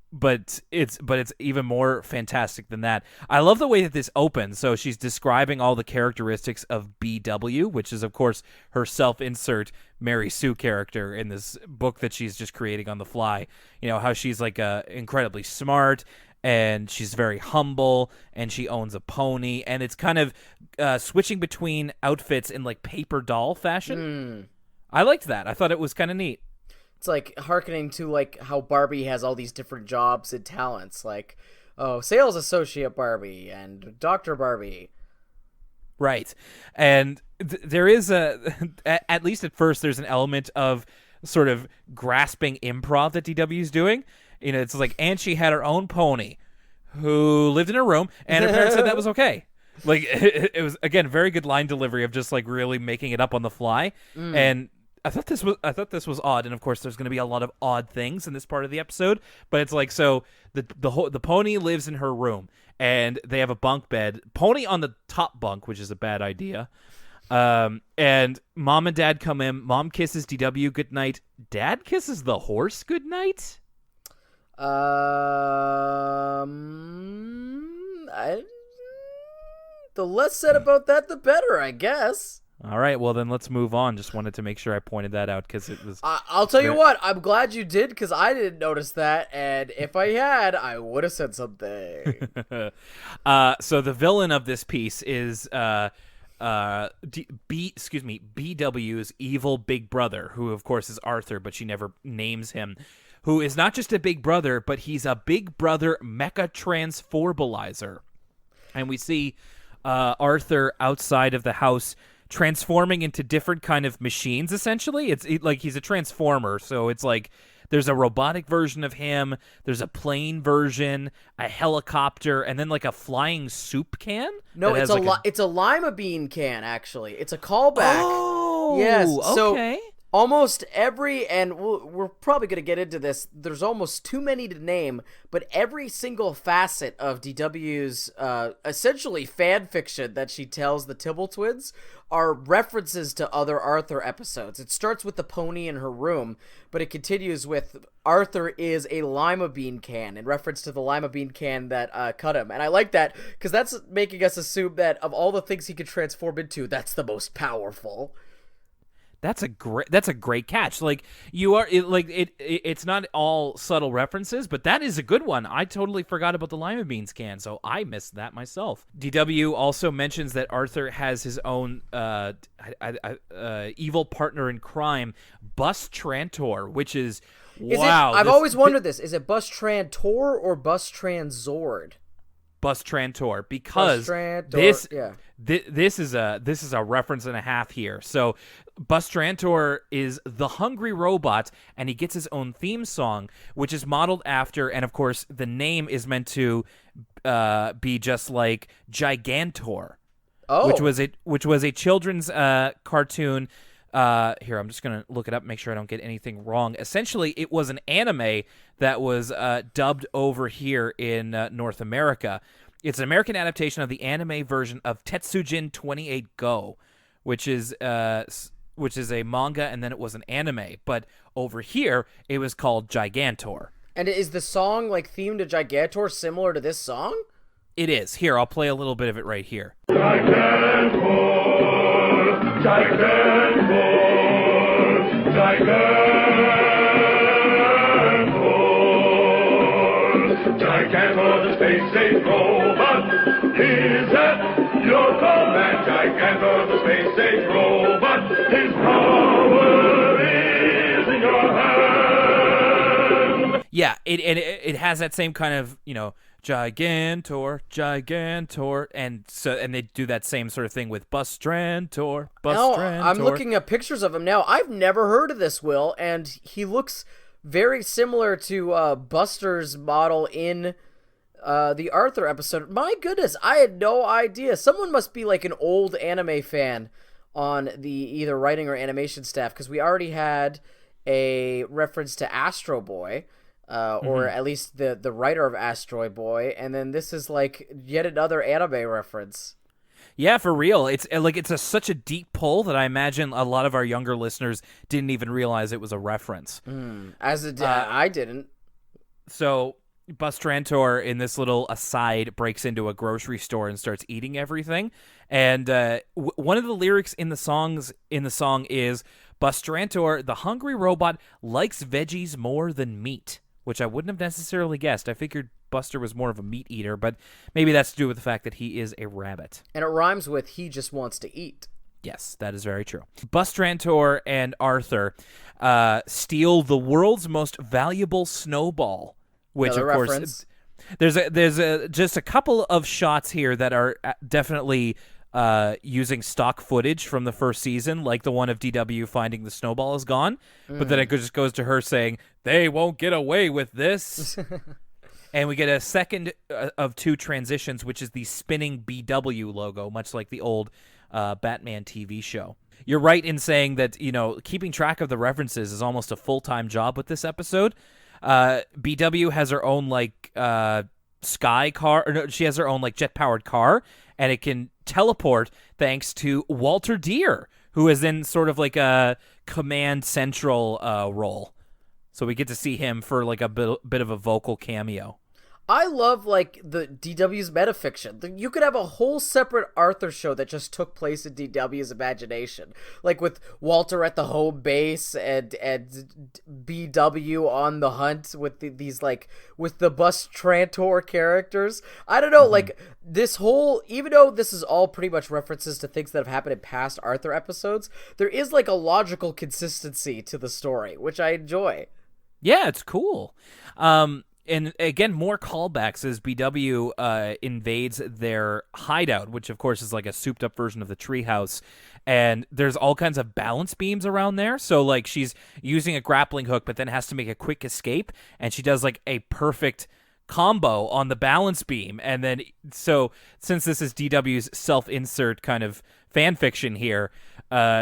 But it's even more fantastic than that. I love the way that this opens. So she's describing all the characteristics of BW, which is, of course, her self-insert Mary Sue character in this book that she's just creating on the fly. You know, how she's like incredibly smart, and she's very humble, and she owns a pony, and it's kind of switching between outfits in like paper doll fashion. I liked that. I thought it was kind of neat. It's like hearkening to like how Barbie has all these different jobs and talents, like sales associate Barbie and Dr. Barbie. Right. And there is at least at first, there's an element of sort of grasping improv that DW's doing. You know, it's like, and she had her own pony who lived in her room, and her parents said that was okay. Like, it was, again, very good line delivery of just like really making it up on the fly. And I thought this was odd, and of course, there's going to be a lot of odd things in this part of the episode. But it's like, so the pony lives in her room, and they have a bunk bed. Pony on the top bunk, which is a bad idea. And mom and dad come in. Mom kisses DW goodnight. Dad kisses the horse goodnight. The less said about that, the better, I guess. All right, well then let's move on. Just wanted to make sure I pointed that out because it was. I'll tell you what. I'm glad you did because I didn't notice that, and if I had, I would have said something. So the villain of this piece is BW's evil big brother, who of course is Arthur, but she never names him. Who is not just a big brother, but he's a big brother mecha transforbalizer, and we see Arthur outside of the house, transforming into different kind of machines. Essentially, it's like he's a transformer. So it's like there's a robotic version of him, there's a plane version, a helicopter, and then like a flying soup can. No, it's a lima bean can. Actually, it's a callback. Oh, yes. Okay. So almost every, and we're probably going to get into this, there's almost too many to name, but every single facet of DW's essentially fan fiction that she tells the Tybalt twins are references to other Arthur episodes. It starts with the pony in her room, but it continues with Arthur is a lima bean can, in reference to the lima bean can that cut him. And I like that because that's making us assume that of all the things he could transform into, that's the most powerful. That's a great catch. Like it's not all subtle references, but that is a good one. I totally forgot about the lima beans can, so I missed that myself. DW also mentions that Arthur has his own evil partner in crime, Bus Trantor, which is wow. I've always wondered this. Is it Bus Trantor or Bus Transzord? Bus Trantor, because this is a reference and a half here. So Bus Trantor is the hungry robot, and he gets his own theme song, which is modeled after, and of course the name is meant to be just like Gigantor, which was a children's cartoon. Here, I'm just gonna look it up, make sure I don't get anything wrong. Essentially, it was an anime that was dubbed over here in North America. It's an American adaptation of the anime version of Tetsujin 28 Go, which is which is a manga, and then it was an anime. But over here, it was called Gigantor. And is the song like themed to Gigantor similar to this song? It is. Here, I'll play a little bit of it right here. Gigantor, Gigantor, Gigantor, Gigantor, the space-age robot. Is at your command, Gigantor, the space-age robot. His power is in your hand. Yeah, it has that same kind of, Gigantor, and they do that same sort of thing with Bustrantor. I'm looking at pictures of him now. I've never heard of this, Will, and he looks very similar to Buster's model in the Arthur episode. My goodness, I had no idea. Someone must be like an old anime fan on the either writing or animation staff, because we already had a reference to Astro Boy. Or at least the writer of Astro Boy, and then this is like yet another anime reference. Yeah, for real. It's such a deep pull that I imagine a lot of our younger listeners didn't even realize it was a reference. I didn't. So Bustrantor, in this little aside, breaks into a grocery store and starts eating everything. And one of the lyrics in the song is, Bustrantor, the hungry robot, likes veggies more than meat. Which I wouldn't have necessarily guessed. I figured Buster was more of a meat eater, but maybe that's to do with the fact that he is a rabbit. And it rhymes with he just wants to eat. Yes, that is very true. Bustrantor and Arthur steal the world's most valuable snowball, which Another of reference. Course there's just a couple of shots here that are definitely using stock footage from the first season, like the one of DW finding the snowball is gone, but then it just goes to her saying, "They won't get away with this." And we get a second of two transitions, which is the spinning BW logo, much like the old Batman TV show. You're right in saying that, keeping track of the references is almost a full-time job with this episode. BW has her own, sky car, or no, she has her own, jet-powered car, and it can teleport thanks to Walter Deer, who is in sort of like a command central role. So we get to see him for a bit of a vocal cameo. I love the DW's metafiction. You could have a whole separate Arthur show that just took place in DW's imagination, with Walter at the home base and BW on the hunt with these with the Bustrantor characters. I don't know, this whole, even though this is all pretty much references to things that have happened in past Arthur episodes, there is a logical consistency to the story, which I enjoy. Yeah, it's cool. And again, more callbacks as BW invades their hideout, which of course is a souped-up version of the treehouse. And there's all kinds of balance beams around there. So she's using a grappling hook, but then has to make a quick escape, and she does a perfect combo on the balance beam. And then, so since this is DW's self-insert kind of fan fiction here,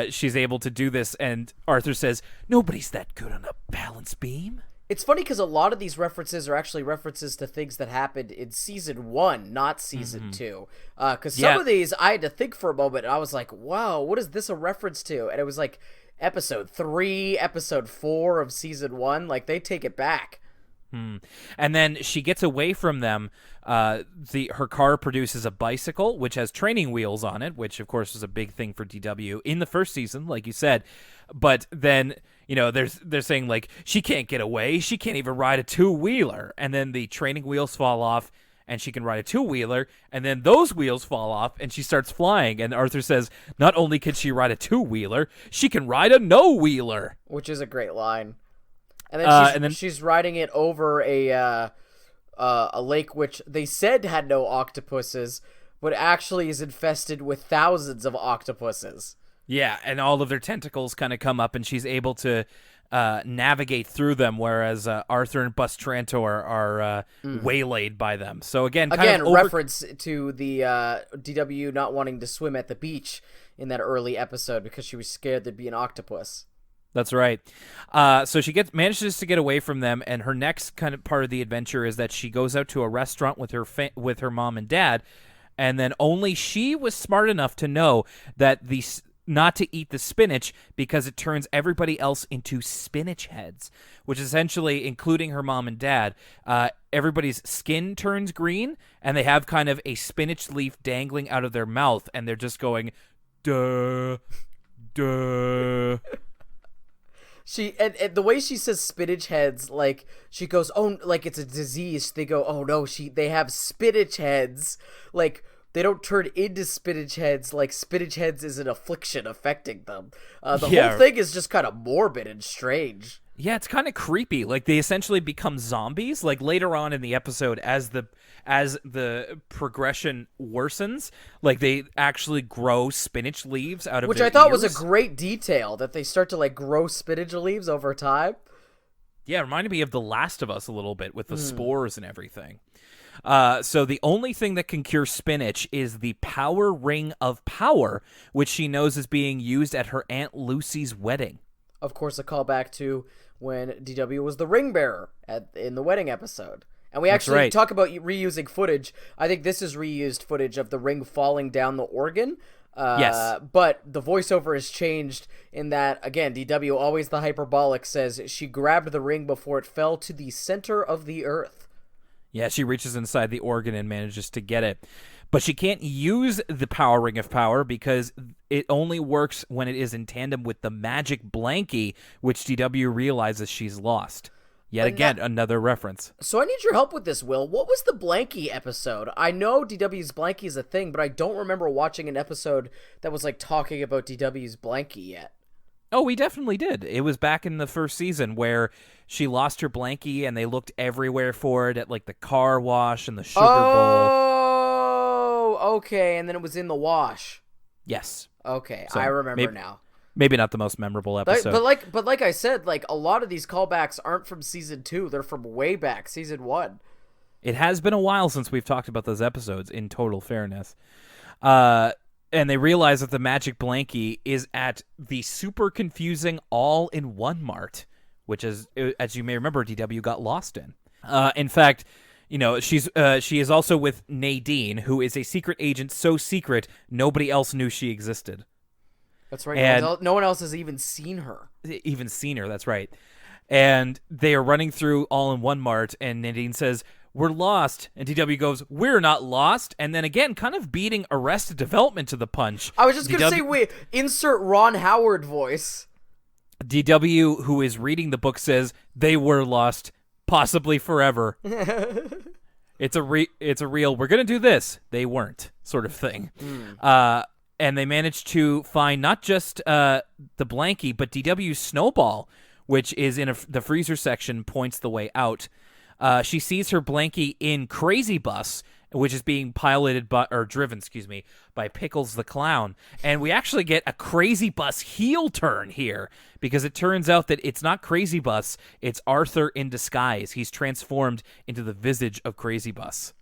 she's able to do this. And Arthur says, "Nobody's that good on a balance beam." It's funny because a lot of these references are actually references to things that happened in Season 1, not Season 2. Because some of these, I had to think for a moment, and I was like, wow, what is this a reference to? And it was Episode 3, Episode 4 of Season 1. They take it back. And then she gets away from them. Her car produces a bicycle, which has training wheels on it, which, of course, was a big thing for DW in the first season, like you said. But then, they're saying, she can't get away. She can't even ride a two-wheeler. And then the training wheels fall off, and she can ride a two-wheeler. And then those wheels fall off, and she starts flying. And Arthur says, not only can she ride a two-wheeler, she can ride a no-wheeler. Which is a great line. And then she's riding it over a lake which they said had no octopuses, but actually is infested with thousands of octopuses. Yeah, and all of their tentacles kind of come up, and she's able to navigate through them, whereas Arthur and Bustrantor are waylaid by them. So again, reference to the DW not wanting to swim at the beach in that early episode because she was scared there'd be an octopus. That's right. So she manages to get away from them, and her next kind of part of the adventure is that she goes out to a restaurant with her mom and dad, and then only she was smart enough to know that not to eat the spinach because it turns everybody else into spinach heads, which essentially, including her mom and dad, everybody's skin turns green, and they have kind of a spinach leaf dangling out of their mouth, and they're just going, duh, duh. And the way she says spinach heads, like she goes, oh, like it's a disease. They go, oh no, they have spinach heads. Like they don't turn into spinach heads. Like spinach heads is an affliction affecting them. The whole thing is just kind of morbid and strange. Yeah, it's kind of creepy. Like they essentially become zombies. Like later on in the episode, as the progression worsens, like they actually grow spinach leaves out of which their I thought ears. was a great detail that they start to like grow spinach leaves over time. Yeah, it reminded me of The Last of Us a little bit with the spores and everything. So the only thing that can cure spinach is the power ring of power, which she knows is being used at her Aunt Lucy's wedding. Of course, a callback to when DW was the ring bearer in the wedding episode. And we actually talk about reusing footage. I think this is reused footage of the ring falling down the organ. Yes. But the voiceover has changed in that, again, DW, always the hyperbolic, says she grabbed the ring before it fell to the center of the earth. Yeah, she reaches inside the organ and manages to get it. But she can't use the power ring of power because it only works when it is in tandem with the magic blankie, which DW realizes she's lost. Yet again, another reference. So I need your help with this, Will. What was the blankie episode? I know DW's blankie is a thing, but I don't remember watching an episode that was like talking about DW's blankie yet. Oh, we definitely did. It was back in the first season where she lost her blankie and they looked everywhere for it at like the car wash and the sugar bowl. Oh, okay. And then it was in the wash. Yes. Okay, So I remember now. Maybe not the most memorable episode. But like I said, like a lot of these callbacks aren't from season 2; they're from way back, season 1. It has been a while since we've talked about those episodes. In total fairness, and they realize that the magic blankie is at the super confusing all-in-one mart, which is, as you may remember, DW got lost in. In fact, you know, she is also with Nadine, who is a secret agent so secret nobody else knew she existed. That's right. And no one else has even seen her. That's right. And they are running through all-in-one mart, and Nadine says, "We're lost." And DW goes, "We're not lost." And then again, kind of beating Arrested Development to the punch. I was just going to say, wait, insert Ron Howard voice. DW, who is reading the book, says, "They were lost, possibly forever." It's a real, we're going to do this. They weren't sort of thing. And they managed to find not just the blankie, but DW's snowball, which is in the freezer section, points the way out. She sees her blankie in Crazy Bus, which is being driven by Pickles the Clown. And we actually get a Crazy Bus heel turn here, because it turns out that it's not Crazy Bus, it's Arthur in disguise. He's transformed into the visage of Crazy Bus.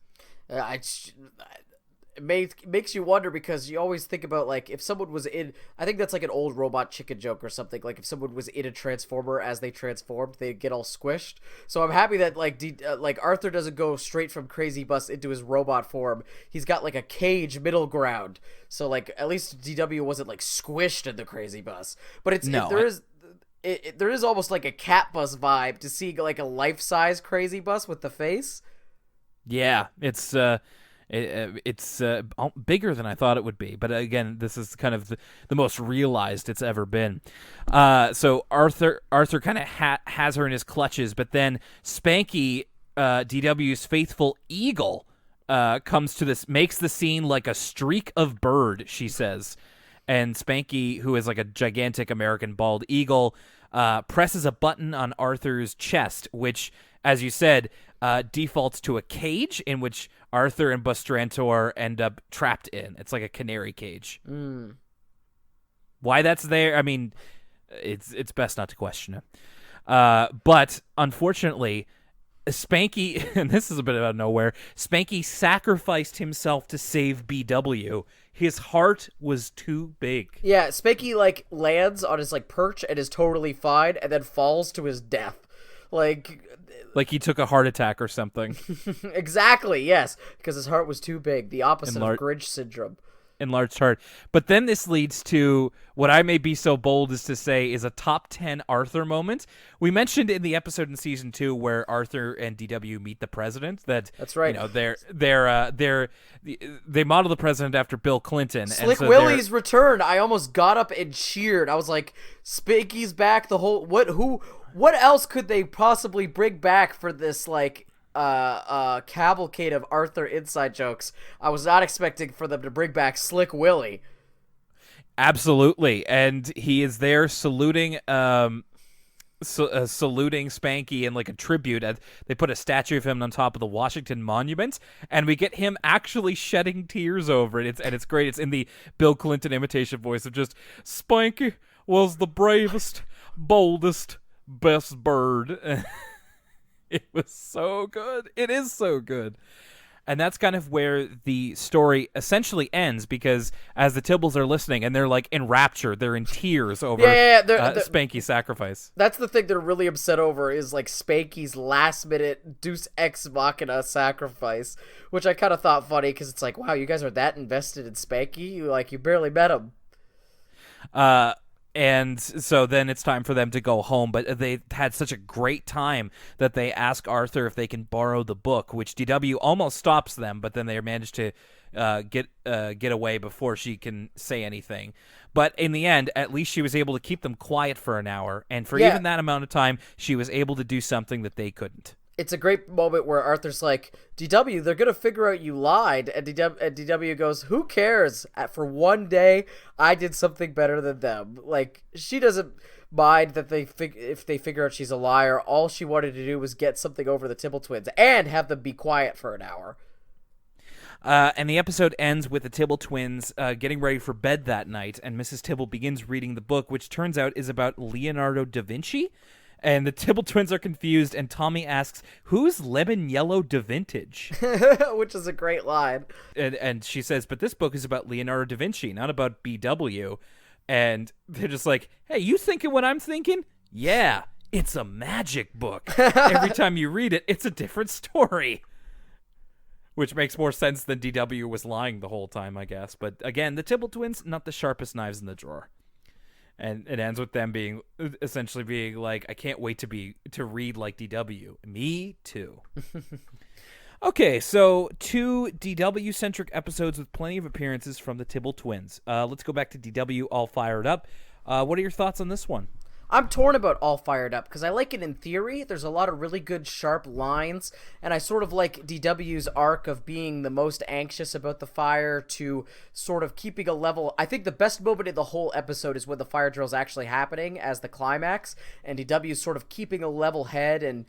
It makes you wonder, because you always think about, like, if someone was in, I think that's like an old Robot Chicken joke or something, like if someone was in a Transformer as they transformed, they'd get all squished. So I'm happy that like Arthur doesn't go straight from Crazy Bus into his robot form. He's got like a cage middle ground. So like at least DW wasn't like squished in the Crazy Bus. But there is almost like a Cat Bus vibe to see like a life-size Crazy Bus with the face. Yeah, it's bigger than I thought it would be. But again, this is kind of the most realized it's ever been. So Arthur kind of has her in his clutches, but then Spanky, DW's faithful eagle, comes to this, makes the scene like a streak of bird, she says. And Spanky, who is like a gigantic American bald eagle, presses a button on Arthur's chest, which, as you said, defaults to a cage in which Arthur and Bustrantor end up trapped in. It's like a canary cage. Why that's there, I mean, it's best not to question it. But unfortunately, Spanky, and this is a bit out of nowhere, Spanky sacrificed himself to save BW. His heart was too big. Yeah, Spanky like lands on his like perch and is totally fine, and then falls to his death. Like he took a heart attack or something. Exactly, yes. Because his heart was too big. The opposite of Grinch syndrome. in large part. But then this leads to what I may be so bold as to say is a top 10 Arthur moment. We mentioned in the episode in season 2 where Arthur and DW meet the president that That's right. You know, they model the president after Bill Clinton. Slick and so Willie's return. I almost got up and cheered. I was like, Spanky's back. The whole what else could they possibly bring back for this like cavalcade of Arthur inside jokes? I was not expecting for them to bring back Slick Willie. Absolutely, and he is there saluting saluting Spanky in like a tribute. They put a statue of him on top of the Washington Monument, and we get him actually shedding tears over it. It's great. It's in the Bill Clinton imitation voice of just, Spanky was the bravest, boldest, best bird. It was so good. It is so good. And that's kind of where the story essentially ends, because as the Tibbles are listening and they're like in rapture, they're in tears over Spanky's sacrifice. That's the thing they're really upset over, is like Spanky's last minute Deus Ex Machina sacrifice, which I kind of thought funny because it's like, wow, you guys are that invested in Spanky? You barely met him. And so then it's time for them to go home, but they had such a great time that they ask Arthur if they can borrow the book, which DW almost stops them, but then they manage to get away before she can say anything. But in the end, at least she was able to keep them quiet for an hour, and for even that amount of time, she was able to do something that they couldn't. It's a great moment where Arthur's like, DW, they're going to figure out you lied. And DW goes, who cares? For one day, I did something better than them. Like, she doesn't mind that if they figure out she's a liar. All she wanted to do was get something over the Tibble twins and have them be quiet for an hour. And the episode ends with the Tibble twins getting ready for bed that night, and Mrs. Tibble begins reading the book, which turns out is about Leonardo da Vinci. And the Tibble twins are confused, and Tommy asks, who's Lemon Yellow da Vintage? Which is a great line. And she says, but this book is about Leonardo da Vinci, not about BW. And they're just like, hey, you thinking what I'm thinking? Yeah, it's a magic book. Every time you read it, it's a different story. Which makes more sense than DW was lying the whole time, I guess. But again, the Tibble twins, not the sharpest knives in the drawer. And it ends with them essentially being like, I can't wait to read like DW. Me too. Okay, so 2 DW-centric episodes with plenty of appearances from the Tibble twins. Let's go back to DW All Fired Up. What are your thoughts on this one? I'm torn about All Fired Up because I like it in theory. There's a lot of really good, sharp lines, and I sort of like DW's arc of being the most anxious about the fire to sort of keeping a level. I think the best moment in the whole episode is when the fire drill is actually happening as the climax, and DW's sort of keeping a level head and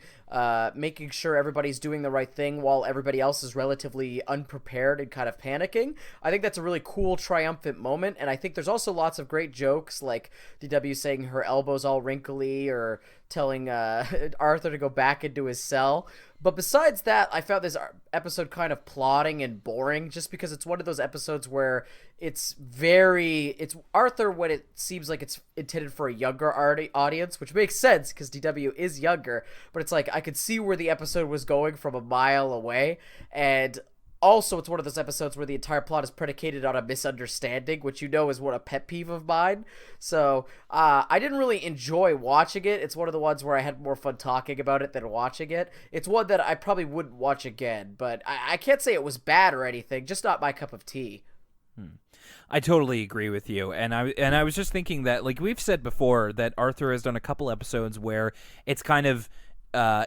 making sure everybody's doing the right thing while everybody else is relatively unprepared and kind of panicking. I think that's a really cool, triumphant moment, and I think there's also lots of great jokes, like DW saying her elbows all wrinkly, or telling Arthur to go back into his cell. But besides that, I found this episode kind of plodding and boring, just because it's one of those episodes where it's Arthur when it seems like it's intended for a younger audience, which makes sense because DW is younger, but it's like I could see where the episode was going from a mile away. And also, it's one of those episodes where the entire plot is predicated on a misunderstanding, which is a pet peeve of mine. So I didn't really enjoy watching it. It's one of the ones where I had more fun talking about it than watching it. It's one that I probably wouldn't watch again, but I can't say it was bad or anything, just not my cup of tea. I totally agree with you, and I was just thinking that, like we've said before, that Arthur has done a couple episodes where it's kind of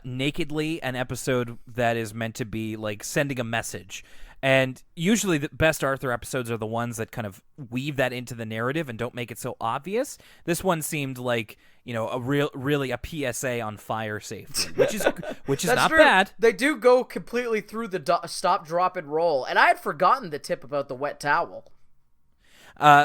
nakedly an episode that is meant to be like sending a message. And usually the best Arthur episodes are the ones that kind of weave that into the narrative and don't make it so obvious. This one seemed like, really a PSA on fire safety, which is not true. bad. They do go completely through the stop, drop, and roll. And I had forgotten the tip about the wet towel.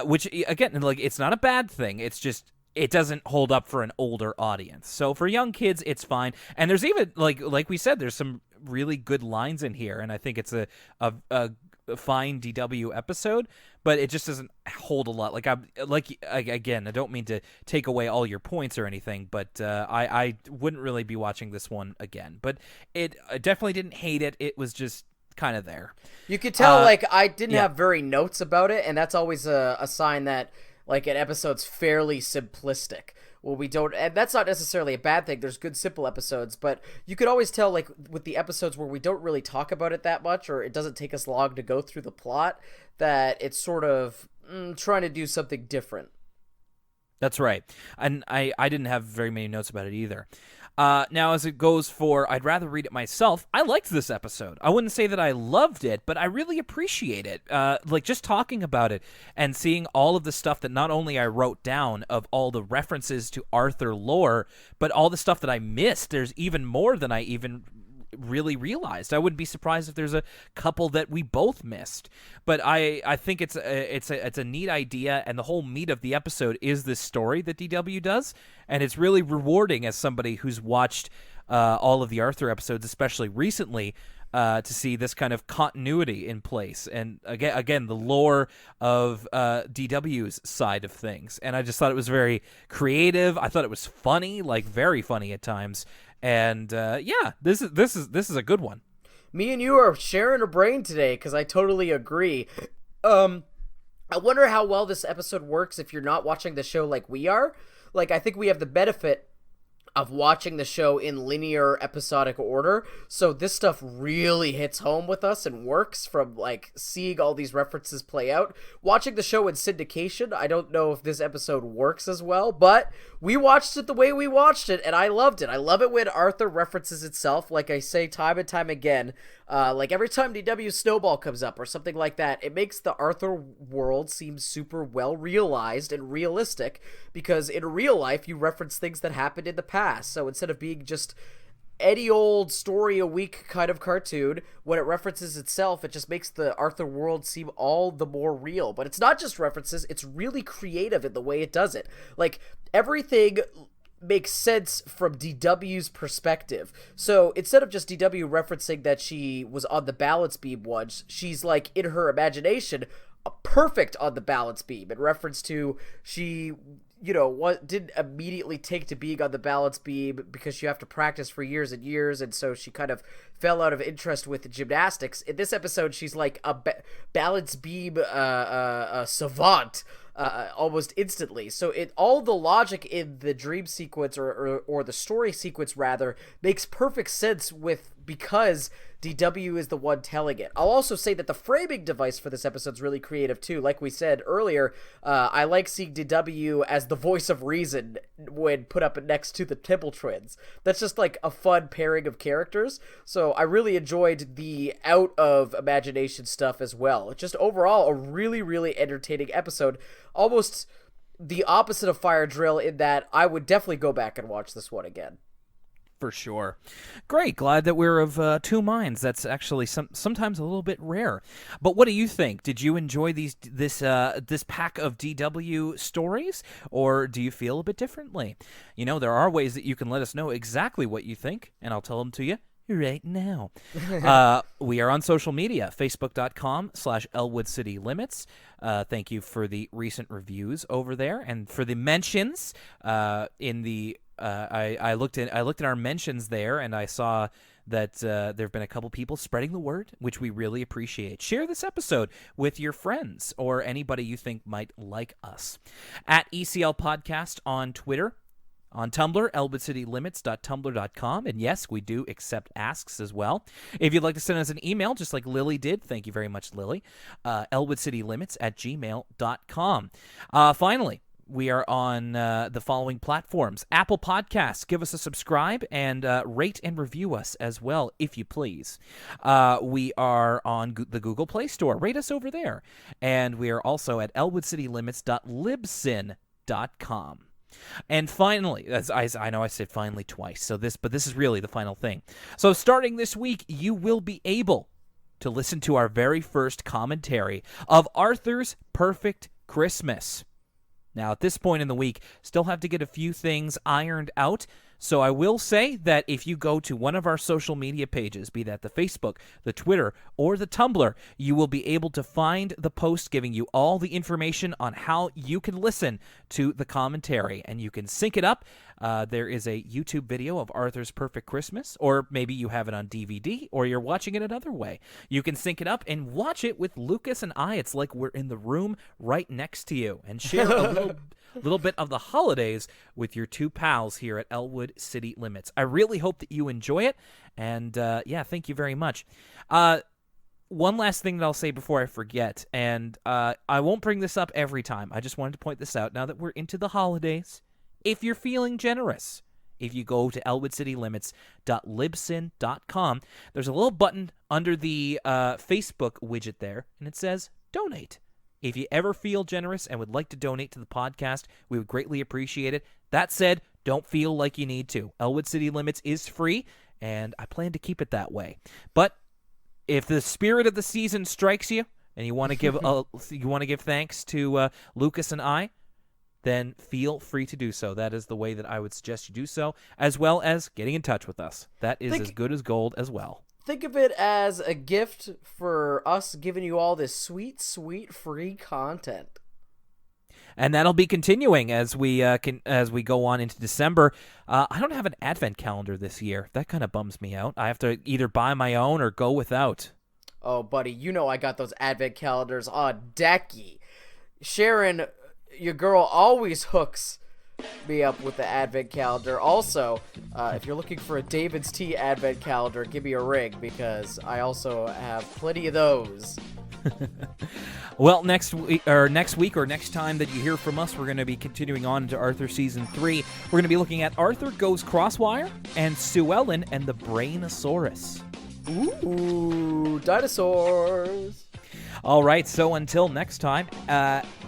Which, again, like, it's not a bad thing. It's just, it doesn't hold up for an older audience. So for young kids, it's fine. And there's even, like we said, there's some really good lines in here, and I think it's a fine DW episode, but it just doesn't hold a lot. Again, I don't mean to take away all your points or anything, but I wouldn't really be watching this one again. But I definitely didn't hate it. It was just kind of there. You could tell, I didn't have very notes about it, and that's always a sign that, an episode's fairly simplistic. Well, we don't, and that's not necessarily a bad thing. There's good, simple episodes, but you could always tell, with the episodes where we don't really talk about it that much, or it doesn't take us long to go through the plot, that it's sort of trying to do something different. That's right. And I didn't have very many notes about it either. Now, as it goes for I'd rather read it myself, I liked this episode. I wouldn't say that I loved it, but I really appreciate it. Just talking about it and seeing all of the stuff that not only I wrote down of all the references to Arthur lore, but all the stuff that I missed. There's even more than I even really realized. I wouldn't be surprised if there's a couple that we both missed. But I think it's a neat idea, and the whole meat of the episode is this story that DW does, and it's really rewarding as somebody who's watched all of the Arthur episodes, especially recently, to see this kind of continuity in place, and again the lore of DW's side of things. And I just thought it was very creative. I thought it was funny, very funny at times. And this is a good one. Me and you are sharing a brain today, because I totally agree. I wonder how well this episode works if you're not watching the show like we are. I think we have the benefit of watching the show in linear episodic order, so this stuff really hits home with us and works from seeing all these references play out. Watching the show in syndication, I don't know if this episode works as well, but we watched it the way we watched it, and I loved it. I love it when Arthur references itself, like I say time and time again. Every time DW Snowball comes up or something like that, it makes the Arthur world seem super well realized and realistic, because in real life you reference things that happened in the past. So instead of being just any old story a week kind of cartoon, when it references itself, it just makes the Arthur world seem all the more real. But it's not just references, it's really creative in the way it does it. Everything makes sense from DW's perspective. So instead of just DW referencing that she was on the balance beam once, she's in her imagination perfect on the balance beam, in reference to she didn't immediately take to being on the balance beam because you have to practice for years and years, and so she kind of fell out of interest with gymnastics. In this episode, she's a balance beam savant almost instantly. So all the logic in the dream sequence or the story sequence rather makes perfect sense because DW is the one telling it. I'll also say that the framing device for this episode is really creative too. Like we said earlier, I like seeing DW as the voice of reason when put up next to the Temple Twins. That's just a fun pairing of characters. So I really enjoyed the out of imagination stuff as well. Just overall a really, really entertaining episode. Almost the opposite of Fire Drill in that I would definitely go back and watch this one again. For sure. Great. Glad that we're of two minds. That's actually sometimes a little bit rare. But what do you think? Did you enjoy this pack of DW stories, or do you feel a bit differently? There are ways that you can let us know exactly what you think, and I'll tell them to you right now. We are on social media, facebook.com/Elwood City Limits. Thank you for the recent reviews over there, and for the mentions in the I looked at our mentions there, and I saw that there have been a couple people spreading the word, which we really appreciate. Share this episode with your friends or anybody you think might like us. At ECL Podcast on Twitter. On Tumblr, elwoodcitylimits.tumblr.com. And yes, we do accept asks as well. If you'd like to send us an email, just like Lily did, thank you very much, Lily, elwoodcitylimits@gmail.com. Finally, we are on the following platforms. Apple Podcasts, give us a subscribe and rate and review us as well, if you please. We are on the Google Play Store. Rate us over there. And we are also at elwoodcitylimits.libsyn.com. And finally, as I know I said finally twice, but this is really the final thing. So starting this week, you will be able to listen to our very first commentary of Arthur's Perfect Christmas. Now, at this point in the week, still have to get a few things ironed out, So I will say that if you go to one of our social media pages, be that the Facebook, the Twitter, or the Tumblr, you will be able to find the post giving you all the information on how you can listen to the commentary, and you can sync it up. There is a YouTube video of Arthur's Perfect Christmas, or maybe you have it on DVD, or you're watching it another way. You can sync it up and watch it with Lucas and I. It's like we're in the room right next to you, and share a little bit of the holidays with your two pals here at Elwood City Limits. I really hope that you enjoy it, and thank you very much. One last thing that I'll say before I forget, and I won't bring this up every time. I just wanted to point this out now that we're into the holidays. If you're feeling generous, if you go to elwoodcitylimits.libsyn.com, there's a little button under the Facebook widget there, and it says Donate. If you ever feel generous and would like to donate to the podcast, we would greatly appreciate it. That said, don't feel like you need to. Elwood City Limits is free, and I plan to keep it that way. But if the spirit of the season strikes you and you want to give thanks to Lucas and I, then feel free to do so. That is the way that I would suggest you do so, as well as getting in touch with us. That is as good as gold as well. Think of it as a gift for us giving you all this sweet, sweet free content. And that'll be continuing as we go on into December. I don't have an advent calendar this year. That kind of bums me out. I have to either buy my own or go without. Oh, buddy, you know I got those advent calendars on decky. Sharon, your girl, always hooks me up with the advent calendar. Also, if you're looking for a David's Tea advent calendar, give me a ring, because I also have plenty of those. Well, next week or next time that you hear from us, we're going to be continuing on into Arthur Season 3. We're going to be looking at Arthur Goes Crosswire and Sue Ellen and the Brainosaurus. Ooh, dinosaurs. All right, so until next time,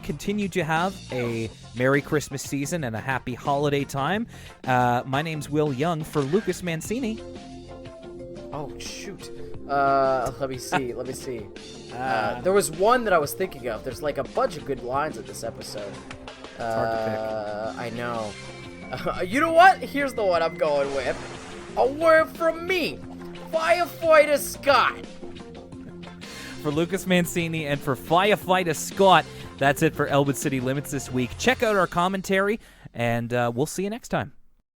continue to have a Merry Christmas season and a happy holiday time. My name's Will Young for Lucas Mancini. Oh, shoot. Let me see. There was one that I was thinking of. There's like a bunch of good lines in this episode. It's hard to pick. I know. You know what? Here's the one I'm going with. A word from me, Firefighter Scott. For Lucas Mancini and for Firefighter Scott, that's it for Elwood City Limits this week. Check out our commentary, and we'll see you next time.